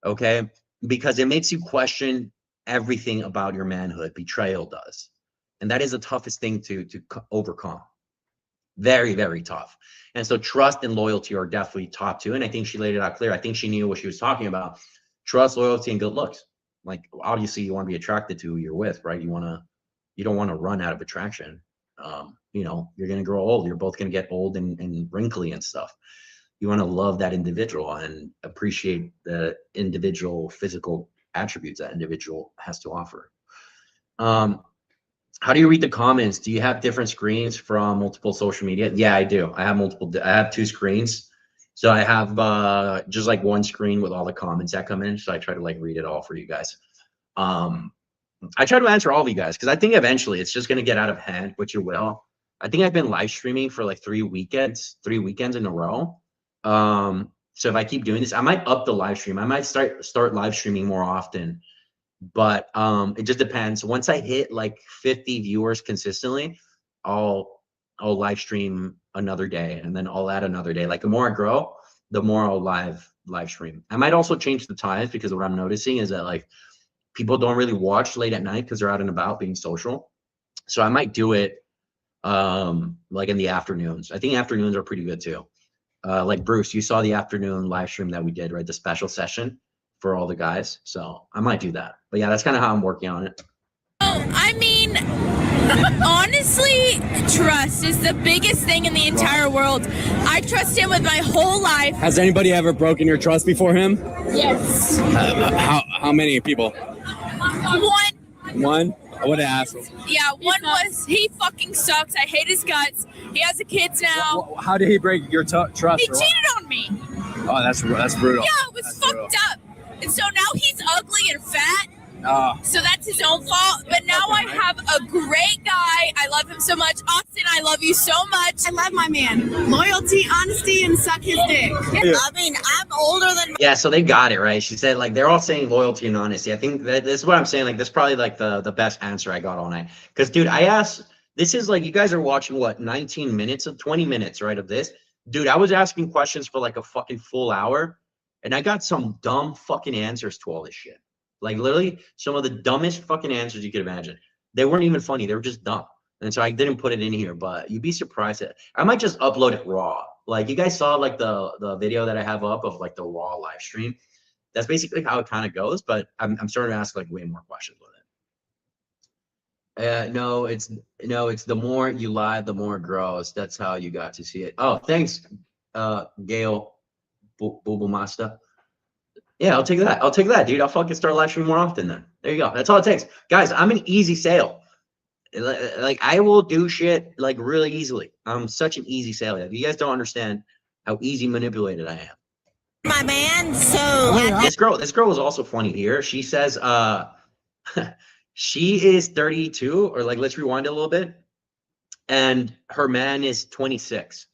Okay? Because it makes you question everything about your manhood. Betrayal does. And that is the toughest thing to overcome. Very, very tough. And so trust and loyalty are definitely top two. And I think she laid it out clear. I think she knew what she was talking about. Trust, loyalty, and good looks. Like, obviously you want to be attracted to who you're with, right? You don't want to run out of attraction. You know, you're going to grow old. You're both going to get old and wrinkly and stuff. You want to love that individual and appreciate the individual physical attributes that individual has to offer. How do you read the comments? Do you have different screens from multiple social media? Yeah, I do. I have two screens. So I have just like one screen with all the comments that come in. So I try to like read it all for you guys. I try to answer all of you guys because I think eventually it's just going to get out of hand, which it will. I think I've been live streaming for like 3 weekends in a row. So if I keep doing this, I might up the live stream. I might start live streaming more often. But it just depends. Once I hit like 50 viewers consistently, I'll live stream another day, and then I'll add another day. Like, the more I grow, the more I'll live stream. I might also change the times because what I'm noticing is that like people don't really watch late at night because they're out and about being social. So I might do it like in the afternoons. I think afternoons are pretty good too. Like Bruce, you saw the afternoon live stream that we did, right? The special session for all the guys. So I might do that. But yeah, that's kind of how I'm working on it. I mean, honestly, trust is the biggest thing in the entire world. I trust him with my whole life. Has anybody ever broken your trust before him? Yes. How many people? One. What an asshole. Yeah, one was he fucking sucks. I hate his guts. He has a kids now. How did he break your trust? He cheated on me. Oh, that's brutal. Yeah, it was fucked up. And so now he's ugly and fat. So that's his own fault. But now I have a great guy. I love him so much. Austin, I love you so much. I love my man. Loyalty, honesty, and suck his dick. I mean, I'm older than Yeah, so they got it, right? She said, like, they're all saying loyalty and honesty. I think that this is what I'm saying. Like, this is probably like the best answer I got all night. Because, dude, I asked, this is like, you guys are watching what, 19 minutes of 20 minutes, right, of this? Dude, I was asking questions for like a fucking full hour, and I got some dumb fucking answers to all this shit. Like, literally some of the dumbest fucking answers you could imagine. They weren't even funny. They were just dumb. And so I didn't put it in here, but you'd be surprised that I might just upload it raw. Like, you guys saw like the video that I have up of like the raw live stream. That's basically how it kind of goes, but I'm starting to ask like way more questions with it. No, it's the more you lie, the more it grows. That's how you got to see it. Oh, thanks, Gail Bubumasta. Yeah, I'll take that. I'll take that, dude. I'll fucking start live streaming more often then. There you go. That's all it takes. Guys, I'm an easy sale. Like, I will do shit like really easily. I'm such an easy sale. You guys don't understand how easy manipulated I am. my man. So This girl was also funny here. She says she is 32, or like, let's rewind it a little bit. And her man is 26.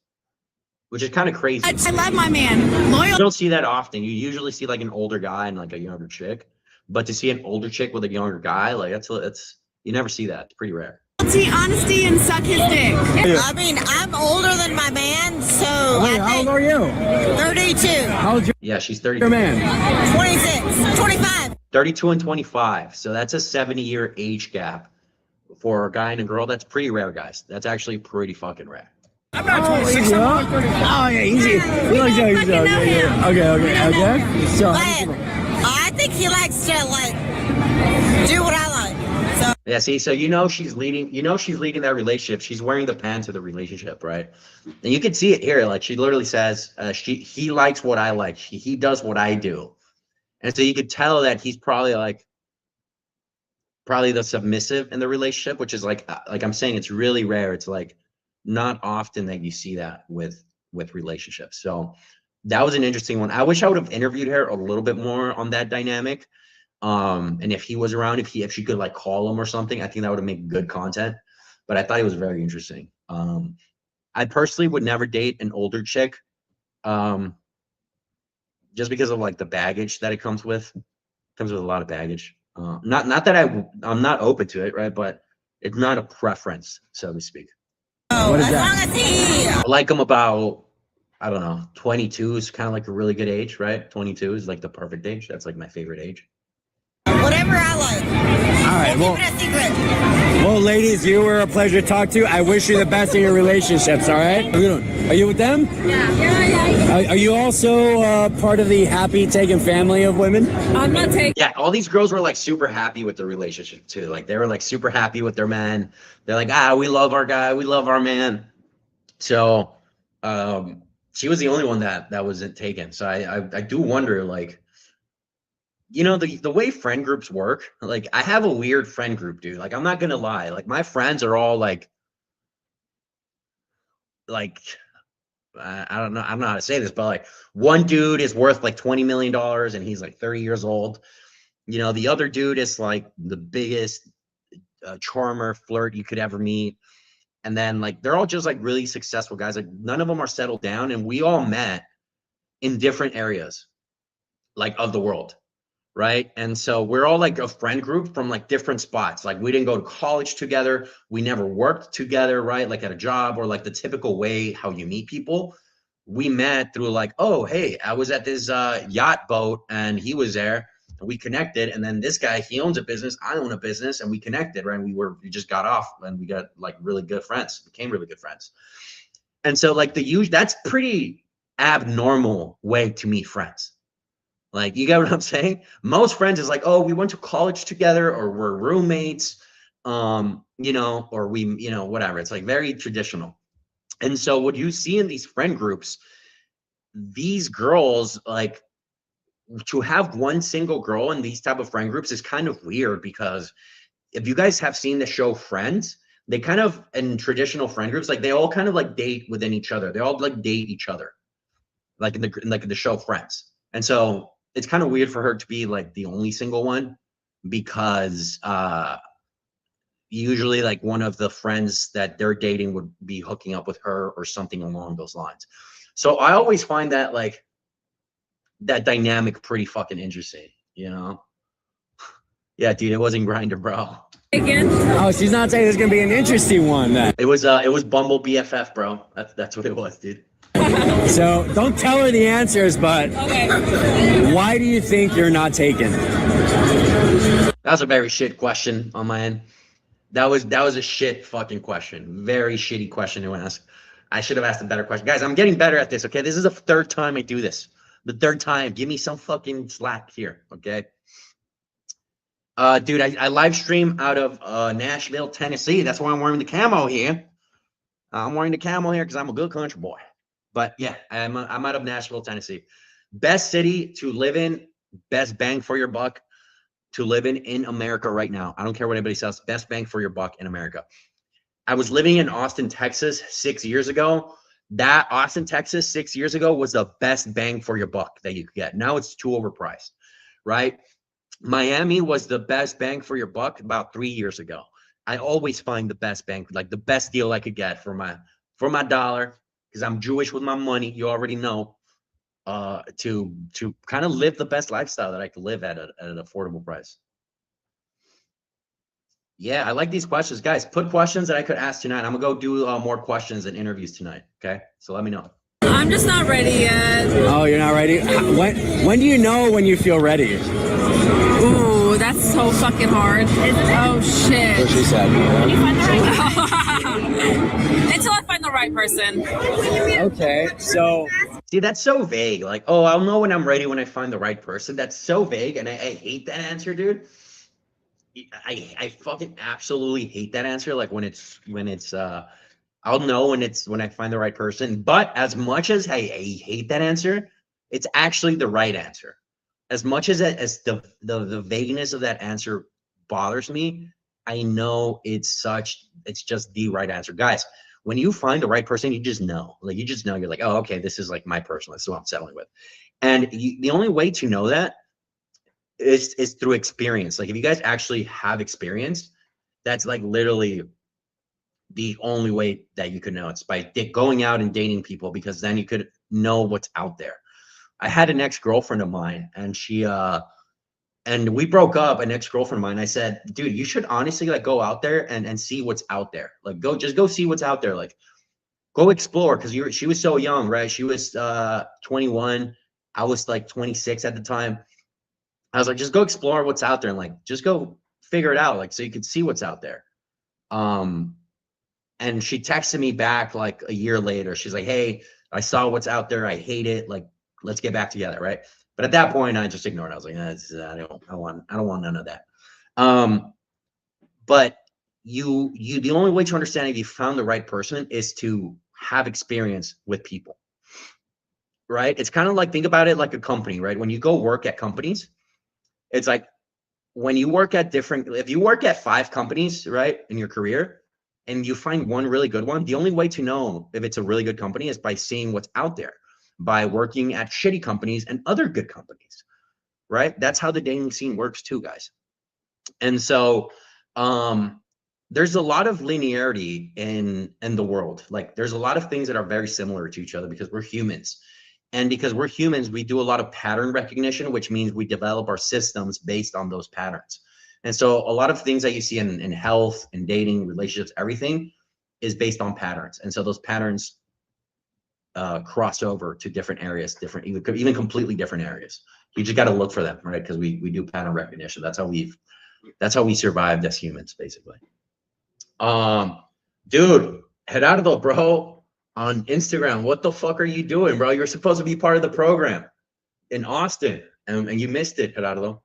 Which is kind of crazy. I love my man. You Loyal. don't see that often. You usually see like an older guy and like a younger chick, but to see an older chick with a younger guy, like that's you never see that. It's pretty rare. Loyalty, honesty, and suck his dick. I mean, I'm older than my man, so How old are you? 32, How old Yeah, she's your 32. man? 26, 25. 32 and 25. So that's a 70-year age gap for a guy and a girl. That's pretty rare, guys. That's actually pretty fucking rare. I'm not 26. Oh yeah, easy. Okay. So But I think he likes to like do what I like. So Yeah, see, so she's leading that relationship. She's wearing the pants of the relationship, right? And you can see it here. Like, she literally says, he likes what I like. He does what I do. And so you could tell that he's probably the submissive in the relationship, which is like I'm saying, it's really rare. It's like not often that you see that with with relationships. So that was an interesting one. I wish I would have interviewed her a little bit more on that dynamic. And if he was around, if she could like call him or something, I think that would have made good content. But I thought it was very interesting. I personally would never date an older chick, just because of like the baggage that it comes with. It comes with a lot of baggage. Not that I'm not open to it, right? But it's not a preference, so to speak. What is that? I like them about, I don't know, 22 is kind of like a really good age, right? 22 is like the perfect age. That's like my favorite age. Whatever I like. All right, well, Keep it a secret. well, ladies, you were a pleasure to talk to. I wish you the best in your relationships, all right? What are you doing? Are you with them? Yeah. Are you also part of the happy taken family of women? I'm not taking. Yeah, all these girls were like super happy with the relationship too. Like they were like super happy with their man. They're like, we love our guy, we love our man. So she was the only one that wasn't taken. So I do wonder, like, you know, the way friend groups work, like I have a weird friend group, dude. Like, I'm not gonna lie. Like my friends are all like I don't know. I don't know how to say this, but like one dude is worth like $20 million and he's like 30 years old. You know, the other dude is like the biggest charmer flirt you could ever meet. And then like, they're all just like really successful guys. Like none of them are settled down, and we all met in different areas like of the world. Right. And so we're all like a friend group from like different spots. Like we didn't go to college together. We never worked together, right? Like at a job or like the typical way how you meet people. We met through like, oh, hey, I was at this yacht boat and he was there and we connected. And then this guy, he owns a business. I own a business, and we connected, right? And we just got off and we got like really good friends, became really good friends. And so like that's pretty abnormal way to meet friends. Like, you get what I'm saying? Most friends is like, oh, we went to college together, or we're roommates, you know, or we, you know, whatever. It's like very traditional. And so what you see in these friend groups, these girls, like, to have one single girl in these type of friend groups is kind of weird, because if you guys have seen the show Friends, they kind of, in traditional friend groups, like they all kind of like date within each other. They all like date each other, like in the show Friends. And so it's kind of weird for her to be like the only single one, because usually like one of the friends that they're dating would be hooking up with her or something along those lines. So I always find that like that dynamic pretty fucking interesting, you know? Yeah, dude, it wasn't Grindr, bro. Oh, she's not saying it's gonna be an interesting one then. It was Bumble BFF, bro. That's what it was, dude. So don't tell her the answers, but why do you think you're not taken? That was a very shit question on my end. That was a shit fucking question. Very shitty question to ask. I should have asked a better question. Guys, I'm getting better at this, okay? This is the third time I do this. The third time. Give me some fucking slack here, okay? Dude, I live stream out of Nashville, Tennessee. That's why I'm wearing the camo here. I'm wearing the camo here because I'm a good country boy. But yeah, I'm out of Nashville, Tennessee. Best city to live in, best bang for your buck to live in America right now. I don't care what anybody says. Best bang for your buck in America. I was living in Austin, Texas 6 years ago. That Austin, Texas 6 years ago was the best bang for your buck that you could get. Now it's too overpriced, right? Miami was the best bang for your buck about 3 years ago. I always find the best bang, like the best deal I could get for my dollar, because I'm Jewish with my money. You already know, to kind of live the best lifestyle that I could live at an affordable price. Yeah, I like these questions, guys. Put questions that I could ask tonight. I'm gonna go do more questions and interviews tonight. Okay, so let me know. I'm just not ready yet. Oh, you're not ready? When do you know when you feel ready? Ooh, that's so fucking hard. Oh shit. What she said. Until I find the right person. Okay, so See, that's so vague. Like, oh, I'll know when I'm ready when I find the right person. That's so vague, and I hate that answer, dude. I fucking absolutely hate that answer. Like when it's I'll know when I find the right person. But as much as I hate that answer, it's actually the right answer. As much as the vagueness of that answer bothers me, I know it's just the right answer. Guys, when you find the right person, you just know. Like, you just know. You're like, oh, okay, this is like my person. This is what I'm settling with. And the only way to know that is through experience. Like, if you guys actually have experience, that's like literally the only way that you could know. It's by going out and dating people, because then you could know what's out there. I had an ex-girlfriend of mine, and she and we broke up. An ex-girlfriend of mine, I said, dude, you should honestly like go out there and see what's out there. Like, just go see what's out there. Like, go explore, because she was so young, right? She was 21. I was like 26 at the time. I was like, just go explore what's out there, and like, just go figure it out, like, so you can see what's out there. And she texted me back like a year later. She's like, hey, I saw what's out there. I hate it. Like, let's get back together, right? But at that point, I just ignored it. I was like, I don't want none of that. But the only way to understand if you found the right person is to have experience with people, right? It's kind of like, think about it like a company, right? When you go work at companies, it's like when you work at if you work at 5 companies, right, in your career, and you find one really good one, the only way to know if it's a really good company is by seeing what's out there, by working at shitty companies and other good companies, right? That's how the dating scene works too, guys. And so there's a lot of linearity in the world. Like, there's a lot of things that are very similar to each other, because we're humans. And because we're humans, we do a lot of pattern recognition, which means we develop our systems based on those patterns. And so a lot of things that you see in health and dating, relationships, everything is based on patterns. And so those patterns cross over to different areas, even completely different areas. You just got to look for them, right? Because we do pattern recognition. That's how we survived as humans, basically. Dude, head out of the bro on Instagram. What the fuck are you doing, bro? You're supposed to be part of the program in Austin, and you missed it, Gerardo.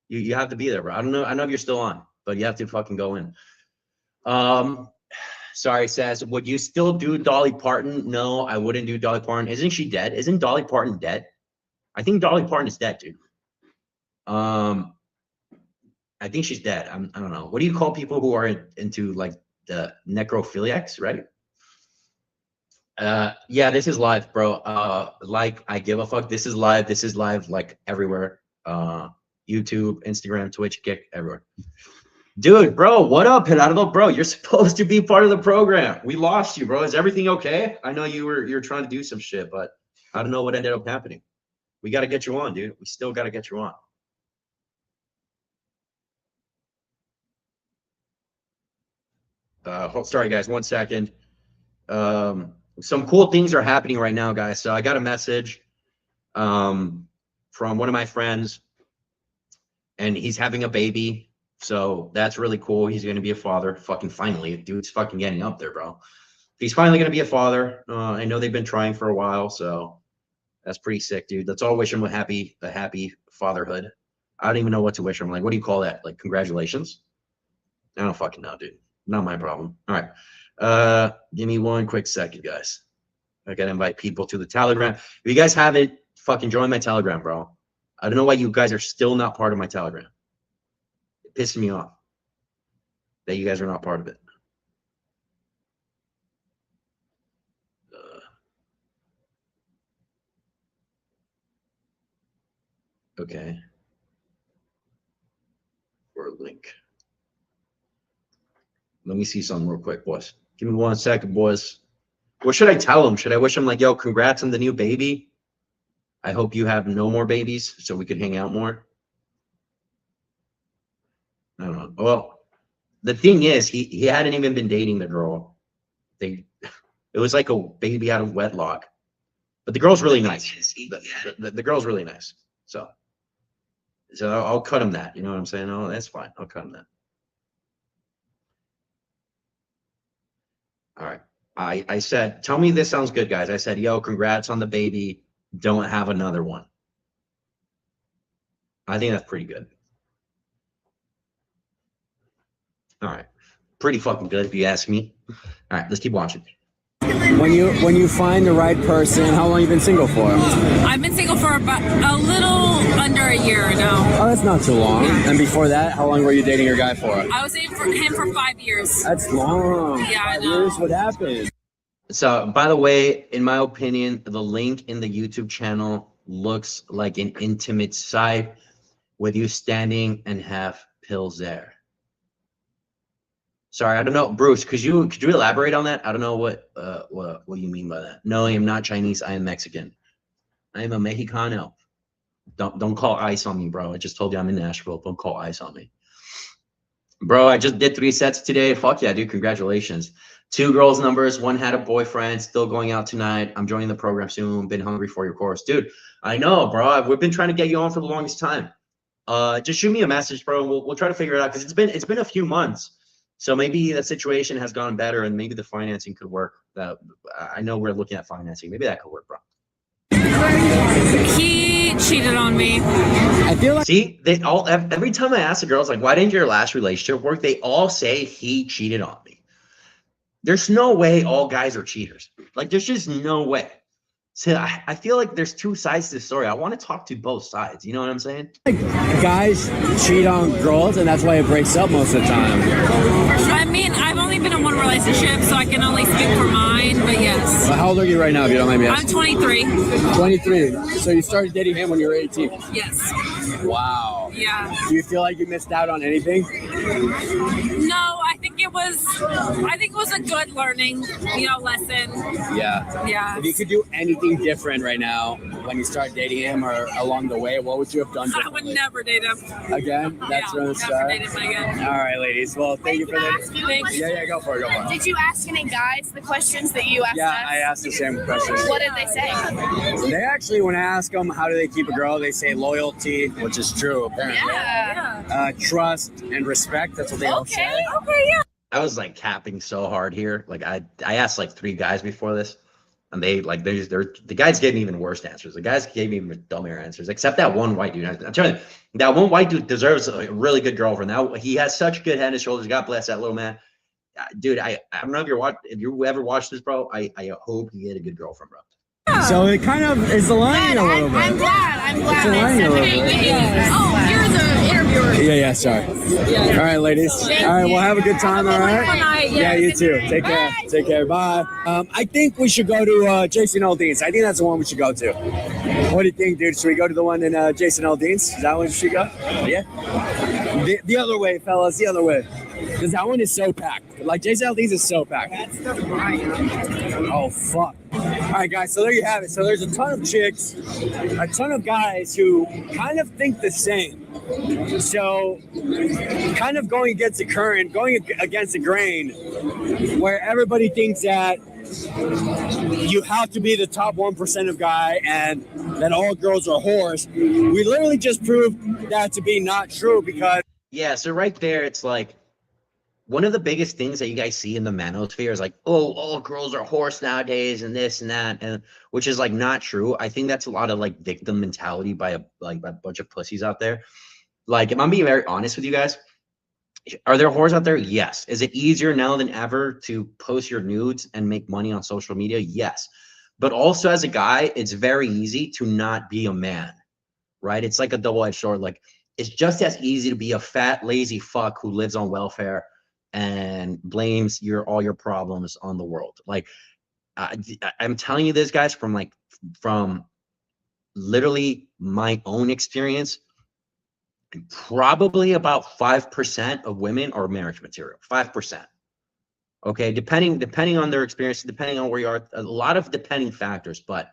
You have to be there, bro. I don't know if you're still on, but you have to fucking go in. Sorry, says, would you still do Dolly Parton? No, I wouldn't do Dolly Parton. Isn't she dead? Isn't Dolly Parton dead? I think Dolly Parton is dead, dude. I think she's dead. I don't know. What do you call people who are into like the necrophiliacs, right? Yeah, this is live, bro. Like, I give a fuck. This is live. This is live, like, everywhere. YouTube, Instagram, Twitch, Kick, everywhere. Dude, bro, what up, Gerardo? Bro, you're supposed to be part of the program. We lost you, bro. Is everything okay? I know you're trying to do some shit, but I don't know what ended up happening. We got to get you on, dude. We still got to get you on. Sorry, guys, 1 second. Some cool things are happening right now, guys. So I got a message from one of my friends, and he's having a baby. So that's really cool. He's going to be a father. Fucking finally. Dude's fucking getting up there, bro. He's finally going to be a father. I know they've been trying for a while, so that's pretty sick, dude. Let's all wish him a happy fatherhood. I don't even know what to wish him. Like, what do you call that? Like, congratulations? I don't fucking know, dude. Not my problem. All right. Give me 1 quick second, guys. I got to invite people to the Telegram. If you guys haven't, fucking join my Telegram, bro. I don't know why you guys are still not part of my Telegram. It pisses me off that you guys are not part of it. Okay. Or a link. Let me see something real quick, boys. Give me 1 second, boys. What should I tell him? Should I wish him like, yo, congrats on the new baby? I hope you have no more babies so we could hang out more. I don't know. Well, the thing is, he hadn't even been dating the girl. It was like a baby out of wedlock. But the girl's really nice. The girl's really nice. So I'll cut him that. You know what I'm saying? Oh, that's fine. I'll cut him that. All right. I said, tell me this sounds good, guys. I said, yo, congrats on the baby. Don't have another one. I think that's pretty good. All right. Pretty fucking good if you ask me. All right, let's keep watching. When you find the right person, how long you been single for? I've been single for about a little under a year now. Oh, that's not too long. And before that, how long were you dating your guy for? I was dating for him for 5 years. That's long. Yeah, I 5 know. years? What happened? So, by the way, in my opinion, the link in the YouTube channel looks like an intimate site with you standing and have pills there. Sorry, I don't know, Bruce. Could you elaborate on that? I don't know what you mean by that. No, I am not Chinese. I am Mexican. I am a Mexicano. Don't call ICE on me, bro. I just told you I'm in Nashville. Don't call ICE on me, bro. I just did 3 sets today. Fuck yeah, dude. Congratulations. 2 girls' numbers. 1 had a boyfriend. Still going out tonight. I'm joining the program soon. Been hungry for your course, dude. I know, bro. We've been trying to get you on for the longest time. Just shoot me a message, bro. We'll try to figure it out because it's been a few months. So maybe the situation has gone better and maybe the financing could work. I know we're looking at financing. Maybe that could work, bro. He cheated on me. I feel like See, they all every time I ask the girls, like, why didn't your last relationship work? They all say he cheated on me. There's no way all guys are cheaters. Like, there's just no way. So I feel like there's 2 sides to the story. I want to talk to both sides. You know what I'm saying? guys cheat on girls, and that's why it breaks up most of the time. I mean, I've only been in 1 relationship, so I can only speak for mine, but yes. How old are you right now, if you don't mind me I'm asking? 23. 23. So you started dating him when you were 18. Yes. Wow. Yeah. Do you feel like you missed out on anything? No, I think it was a good learning, lesson. Yeah. Yeah. If you could do anything different right now when you start dating him or along the way, what would you have done I differently? would never date him. Again? That's Yeah, where it never starts? date him again. All right, ladies. Well, thank you for that. Thanks. Yeah, go for it. Did you ask any guys the questions that you asked Yeah, us? I asked the same question. What did they say? They actually, when I ask them how do they keep a girl, they say loyalty, which is true, apparently. Yeah. Trust and respect. That's what they all say. Okay, yeah. I was like capping so hard here. Like I asked like 3 guys before this, and they like the guys gave me even worse answers. The guys gave me even dumber answers, except that one white dude. I'm telling you, that one white dude deserves a really good girlfriend. Now he has such good head and shoulders. God bless that little man, dude. I don't know if you ever watched this, bro. I hope you get a good girlfriend, bro. So it kind of is aligning a little I'm bit. glad. It's aligning a little bit. Oh, you're the interviewer. Yeah, sorry. All right, ladies. All right, well, have a good time, all right? Yeah, you too. Take care. Take care. Bye. I think we should go to Jason Aldean's. I think that's the one we should go to. What do you think, dude? Should we go to the one in Jason Aldean's? Is that one we should go? Yeah? The other way, fellas. The other way. Because that one is so packed. Like, Jason Aldean's is so packed. Oh, fuck. All right, guys, so there you have it. So there's a ton of chicks, a ton of guys who kind of think the same. So kind of going against the current, going against the grain, where everybody thinks that you have to be the top 1% of guy and that all girls are whores. We literally just proved that to be not true because... Yeah, so right there, it's like one of the biggest things that you guys see in the manosphere is like, oh, all girls are horse nowadays and this and that, and which is like not true. I think that's a lot of like victim mentality by a bunch of pussies out there. Like, if I'm being very honest with you guys, are there whores out there? Yes. Is it easier now than ever to post your nudes and make money on social media? Yes. But also as a guy, it's very easy to not be a man, right? It's like a double-edged sword. Like, it's just as easy to be a fat, lazy fuck who lives on welfare and blames all your problems on the world. Like, I'm telling you this, guys, from literally my own experience. Probably about 5% of women are marriage material. 5%. Okay, depending on their experience, depending on where you are, a lot of depending factors, but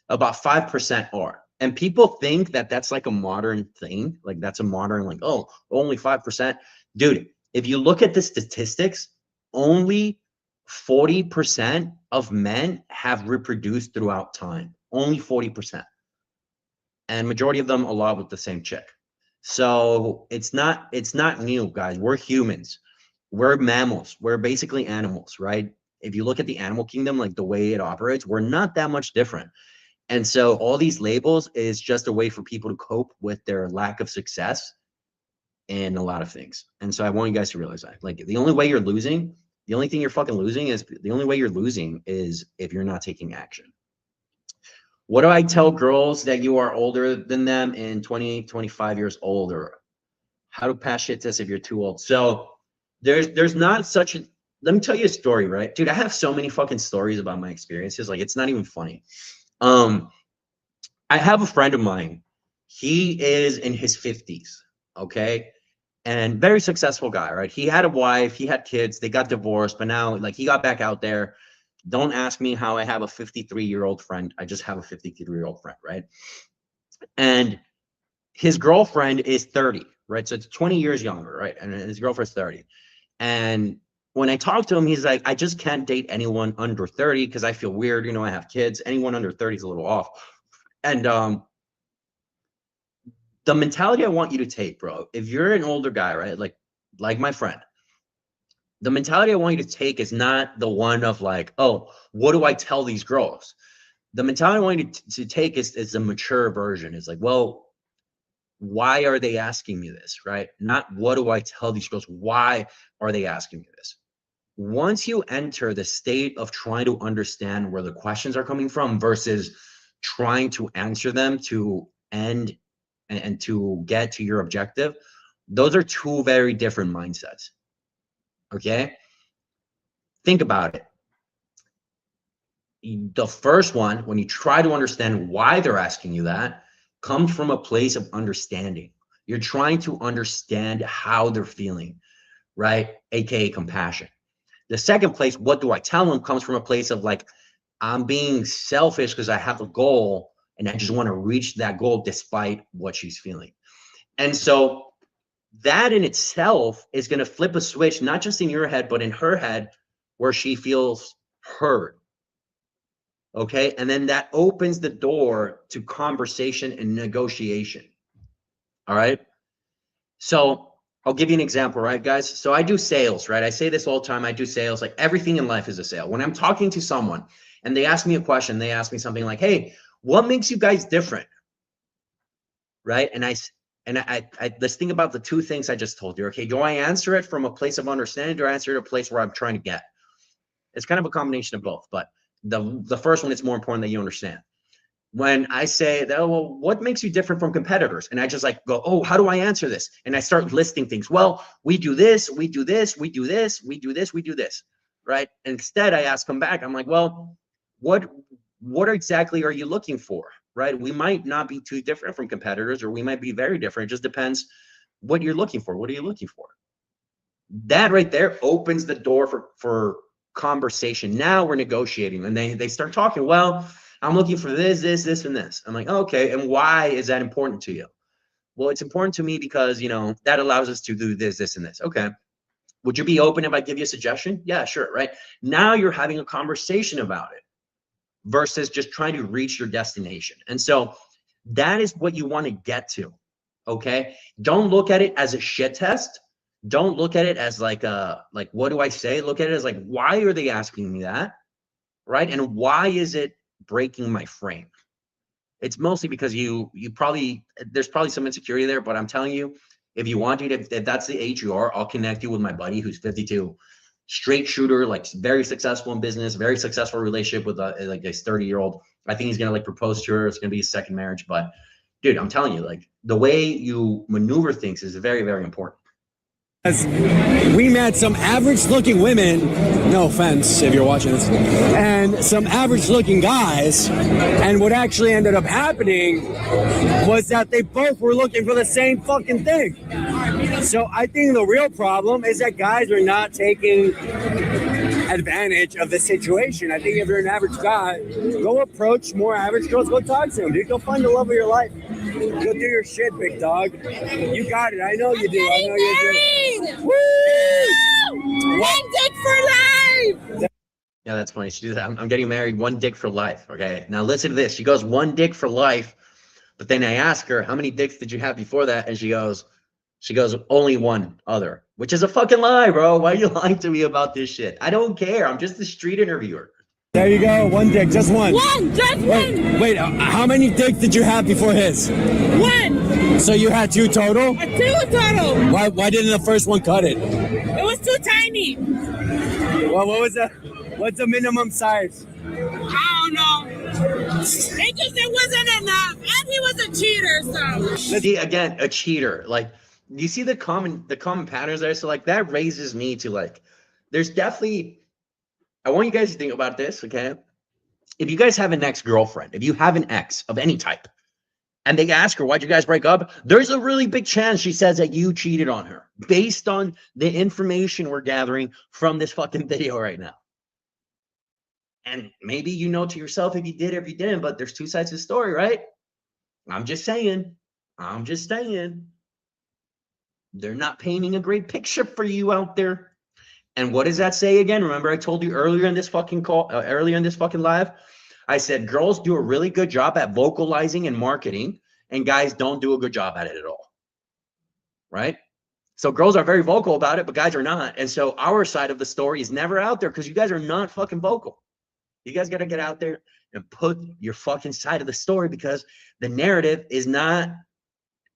about 5% are. And people think that that's like a modern thing, like that's a modern, like, oh, only 5%. Dude, if you look at the statistics, only 40% of men have reproduced throughout time. Only 40%. And majority of them a lot with the same chick. So it's not new, guys. We're humans. We're mammals. We're basically animals, right? If you look at the animal kingdom, like the way it operates, we're not that much different. And so all these labels is just a way for people to cope with their lack of success in a lot of things. And so I want you guys to realize that, like, the only way you're losing The only thing you're fucking losing is the only way you're losing is if you're not taking action. What do I tell girls that you are older than them in 20, 25 years older? How to pass shit test if you're too old. So there's not such a, let me tell you a story, right? Dude, I have so many fucking stories about my experiences. Like, it's not even funny. I have a friend of mine. He is in his 50s, okay? And very successful guy, right? He had a wife, he had kids, they got divorced, but now, like, he got back out there. Don't ask me how I have a 53-year-old friend. I just have a 53-year-old friend, right? And his girlfriend is 30, right? So it's 20 years younger, right? And his girlfriend's 30. And when I talk to him, he's like, I just can't date anyone under 30 because I feel weird. You know, I have kids. Anyone under 30 is a little off. And the mentality I want you to take, bro, if you're an older guy, right? Like my friend, the mentality I want you to take is not the one of like, oh, what do I tell these girls? The mentality I want you to take is a mature version. It's like, well, why are they asking me this, right? Not what do I tell these girls? Why are they asking me this? Once you enter the state of trying to understand where the questions are coming from versus trying to answer them to end and to get to your objective, those are two very different mindsets. Okay? Think about it. The first one, when you try to understand why they're asking you that, comes from a place of understanding. You're trying to understand how they're feeling, right? AKA compassion. The second place, what do I tell them, comes from a place of like, I'm being selfish because I have a goal and I just want to reach that goal despite what she's feeling. And so that in itself is going to flip a switch, not just in your head, but in her head, where she feels heard. Okay. And then that opens the door to conversation and negotiation. All right. So I'll give you an example, right, guys? So I do sales, right? I say this all the time. I do sales. Like, everything in life is a sale. When I'm talking to someone and they ask me a question, they ask me something like, hey, what makes you guys different? Right. And let's think about the two things I just told you. Okay. Do I answer it from a place of understanding, or answer it a place where I'm trying to get? It's kind of a combination of both, but the first one, it's more important that you understand. When I say that, oh, well, what makes you different from competitors? And I just like go, oh, how do I answer this? And I start listing things. Well, we do this, we do this, we do this, we do this, we do this, right? And instead I ask them back. I'm like, well, what exactly are you looking for, right? We might not be too different from competitors, or we might be very different. It just depends what you're looking for. What are you looking for? That right there opens the door for conversation. Now we're negotiating, and they start talking. Well, I'm looking for this, and this. I'm like, oh, okay. And why is that important to you? Well, it's important to me because, you know, that allows us to do this, and this. Okay. Would you be open if I give you a suggestion? Yeah, sure. Right. Now you're having a conversation about it versus just trying to reach your destination. And so that is what you want to get to. Okay. Don't look at it as a shit test. Don't look at it as like what do I say? Look at it as like, why are they asking me that? Right. And why is it breaking my frame? It's mostly because there's probably some insecurity there, but I'm telling you, if you want to, if that's the age you are, I'll connect you with my buddy who's 52, straight shooter, like very successful in business, very successful relationship with like a 30-year-old. I think he's going to like propose to her. It's going to be his second marriage, but dude, I'm telling you, like, the way you maneuver things is very, very important. We met some average looking women, no offense if you're watching this, and some average looking guys, and what actually ended up happening was that they both were looking for the same fucking thing. So I think the real problem is that guys are not taking advantage of the situation. I think if you're an average guy, go approach more average girls, go talk to them, dude. Go find the love of your life. Go do your shit, big dog. You got it. I know you do. I know you do. Woo! One dick for life. Yeah, that's funny. She does that. I'm getting married, one dick for life. Okay. Now listen to this. She goes, one dick for life. But then I ask her, how many dicks did you have before that? And she goes, only one other, which is a fucking lie, bro. Why are you lying to me about this shit? I don't care. I'm just a street interviewer. There you go. One dick, just one. One, just one. Wait, how many dicks did you have before his? One. So you had two total? Two total. Why didn't the first one cut it? It was too tiny. Well, what's the minimum size? I don't know. It wasn't enough, and he was a cheater. So See, again, a cheater. Like, you see the common patterns there. So like that raises me to like, there's definitely. I want you guys to think about this, okay? If you guys have an ex-girlfriend, if you have an ex of any type, and they ask her, why'd you guys break up? There's a really big chance she says that you cheated on her based on the information we're gathering from this fucking video right now. And maybe you know to yourself if you did or if you didn't, but there's two sides to the story, right? I'm just saying. They're not painting a great picture for you out there. And what does that say again? Remember, I told you earlier in this fucking live, I said girls do a really good job at vocalizing and marketing, and guys don't do a good job at it at all. Right? So girls are very vocal about it, but guys are not. And so our side of the story is never out there because you guys are not fucking vocal. You guys got to get out there and put your fucking side of the story because the narrative is not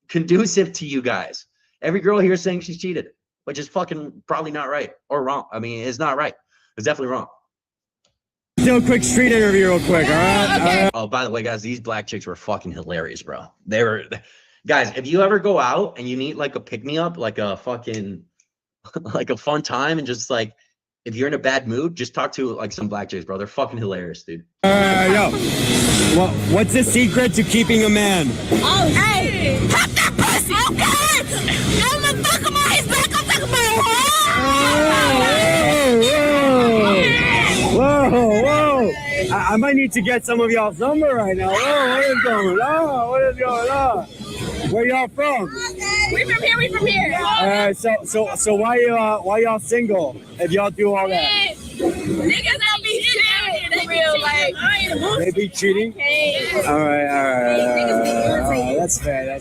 conducive to you guys. Every girl here is saying she's cheated, which is fucking probably not right or wrong. I mean, it's not right. It's definitely wrong. Do a quick street interview real quick, all right? Okay. Oh, by the way, guys, these black chicks were fucking hilarious, bro. They were, guys, if you ever go out and you need like a pick-me-up, like a fucking, like a fun time and just like, if you're in a bad mood, just talk to like some black chicks, bro. They're fucking hilarious, dude. Yo, what's the secret to keeping a man? oh, hey, pop that pussy, okay? I'm gonna fuck him on his back. I'm talking about Whoa. I might need to get some of y'all's number right now. Whoa, what is going on? What is going on? Where y'all from? We from here. So why y'all single if y'all do all that? Niggas don't be shit in real life. They be cheating? All right. That's fair.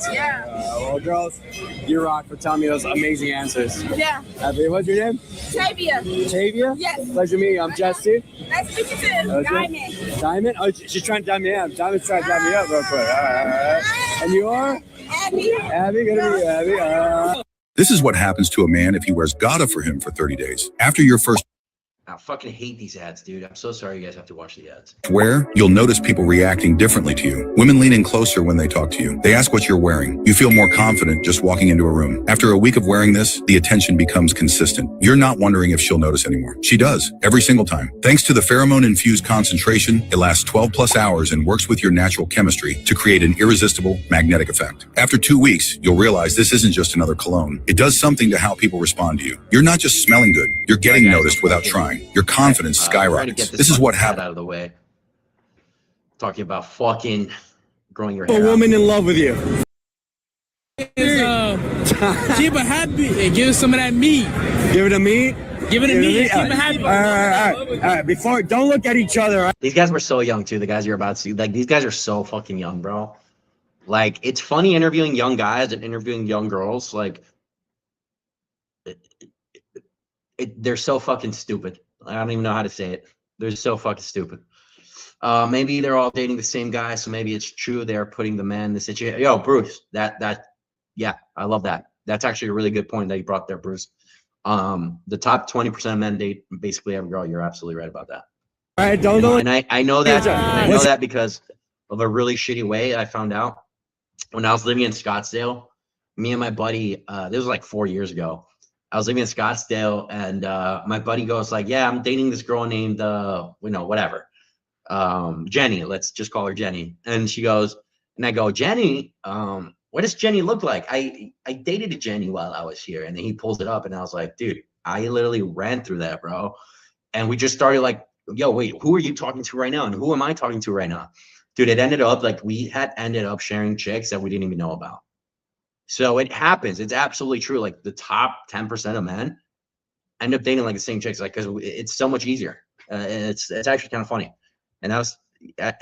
Well, girls, you rock for telling me those amazing answers. Yeah. What's your name? Tavia. Tavia? Yes. Pleasure to meet you. I'm Jesse. Nice to meet you too. Okay. Diamond? Oh, she's trying to dime me up. Diamond's trying to dime me up real quick. All right. And you are? Abby. Abby, good to meet you, Abby. This is what happens to a man if he wears Gada for him for 30 days. After your first I fucking hate these ads, dude. I'm so sorry you guys have to watch the ads. wear, you'll notice people reacting differently to you. Women lean in closer when they talk to you. They ask what you're wearing. You feel more confident just walking into a room. After a week of wearing this, the attention becomes consistent. You're not wondering if she'll notice anymore. She does, every single time. Thanks to the pheromone-infused concentration, it lasts 12 plus hours and works with your natural chemistry to create an irresistible magnetic effect. After 2 weeks, you'll realize this isn't just another cologne. It does something to how people respond to you. You're not just smelling good. You're getting noticed without trying. Your confidence skyrockets. This is what happens. Out of the way. Talking about fucking growing your A hair out. woman in love with you. Keep her happy and give her some of that meat. Give it a meat. Give it a meat. Keep her happy. All right. Before, don't look at each other. All right? These guys were so young too. The guys you're about to see, like these guys are so fucking young, bro. Like it's funny interviewing young guys and interviewing young girls. Like they're so fucking stupid. I don't even know how to say it. They're so fucking stupid. Maybe they're all dating the same guy, so maybe it's true they're putting the man in the situation. Yo, Bruce, yeah, I love that. That's actually a really good point that you brought there, Bruce. The top 20% of men date basically every girl. You're absolutely right about that. All right, don't. And I know that. I know that because of a really shitty way I found out when I was living in Scottsdale. Me and my buddy, this was like 4 years ago. I was living in Scottsdale, and my buddy goes like, "Yeah, I'm dating this girl named, whatever, Jenny. Let's just call her Jenny." And she goes, and I go, "Jenny, what does Jenny look like? I dated a Jenny while I was here." And then he pulls it up, and I was like, "Dude, I literally ran through that, bro." And we just started like, "Yo, wait, who are you talking to right now? And who am I talking to right now?" Dude, it ended up like we had ended up sharing chicks that we didn't even know about. So it happens. It's absolutely true. Like the top 10% of men end up dating like the same chicks, like because it's so much easier. It's actually kind of funny. And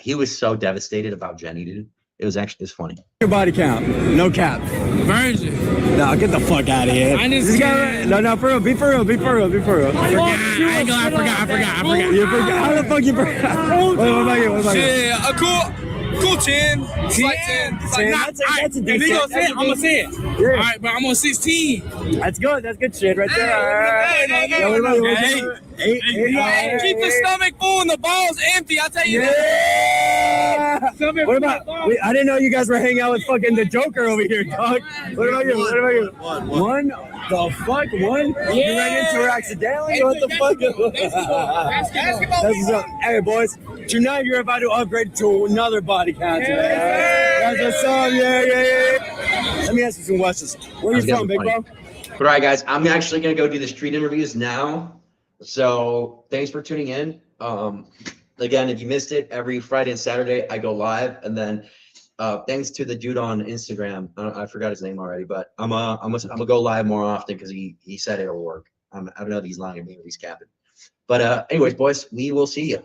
he was so devastated about Jenny, dude. It's funny. Your body count, no cap. Virgin. No, get the fuck out of here. I just This guy, no, for real. Be for real. I forgot. You forgot. How the fuck you forgot? What about you? Yeah, cool. Cool 10. It's like 10. It's like 10. not, That's a if he decent- goes 10, that's a I'm going to say it. Yeah. All right, but I'm on 16. That's good. That's good shit right there. Yeah, what about you? Eight. Hey, keep the stomach full and the balls empty. I'll tell you that. Yeah. What about? Wait, I didn't know you guys were hanging out with fucking the Joker over here, dog. What about you? What about you? One. The fuck? One? You ran into her accidentally? What the fuck? That's what's up. Hey, boys. Tonight you're about to upgrade to another body count. That's what's up. Yeah. Let me ask you some questions. Where you from, big bro? But all right, guys, I'm actually gonna go do the street interviews now. So thanks for tuning in. Again, if you missed it, every Friday and Saturday I go live, and then thanks to the dude on Instagram. I forgot his name already, but I'm gonna go live more often because he said it'll work. I don't know if he's lying to me or he's capping. But anyways, boys, we will see you.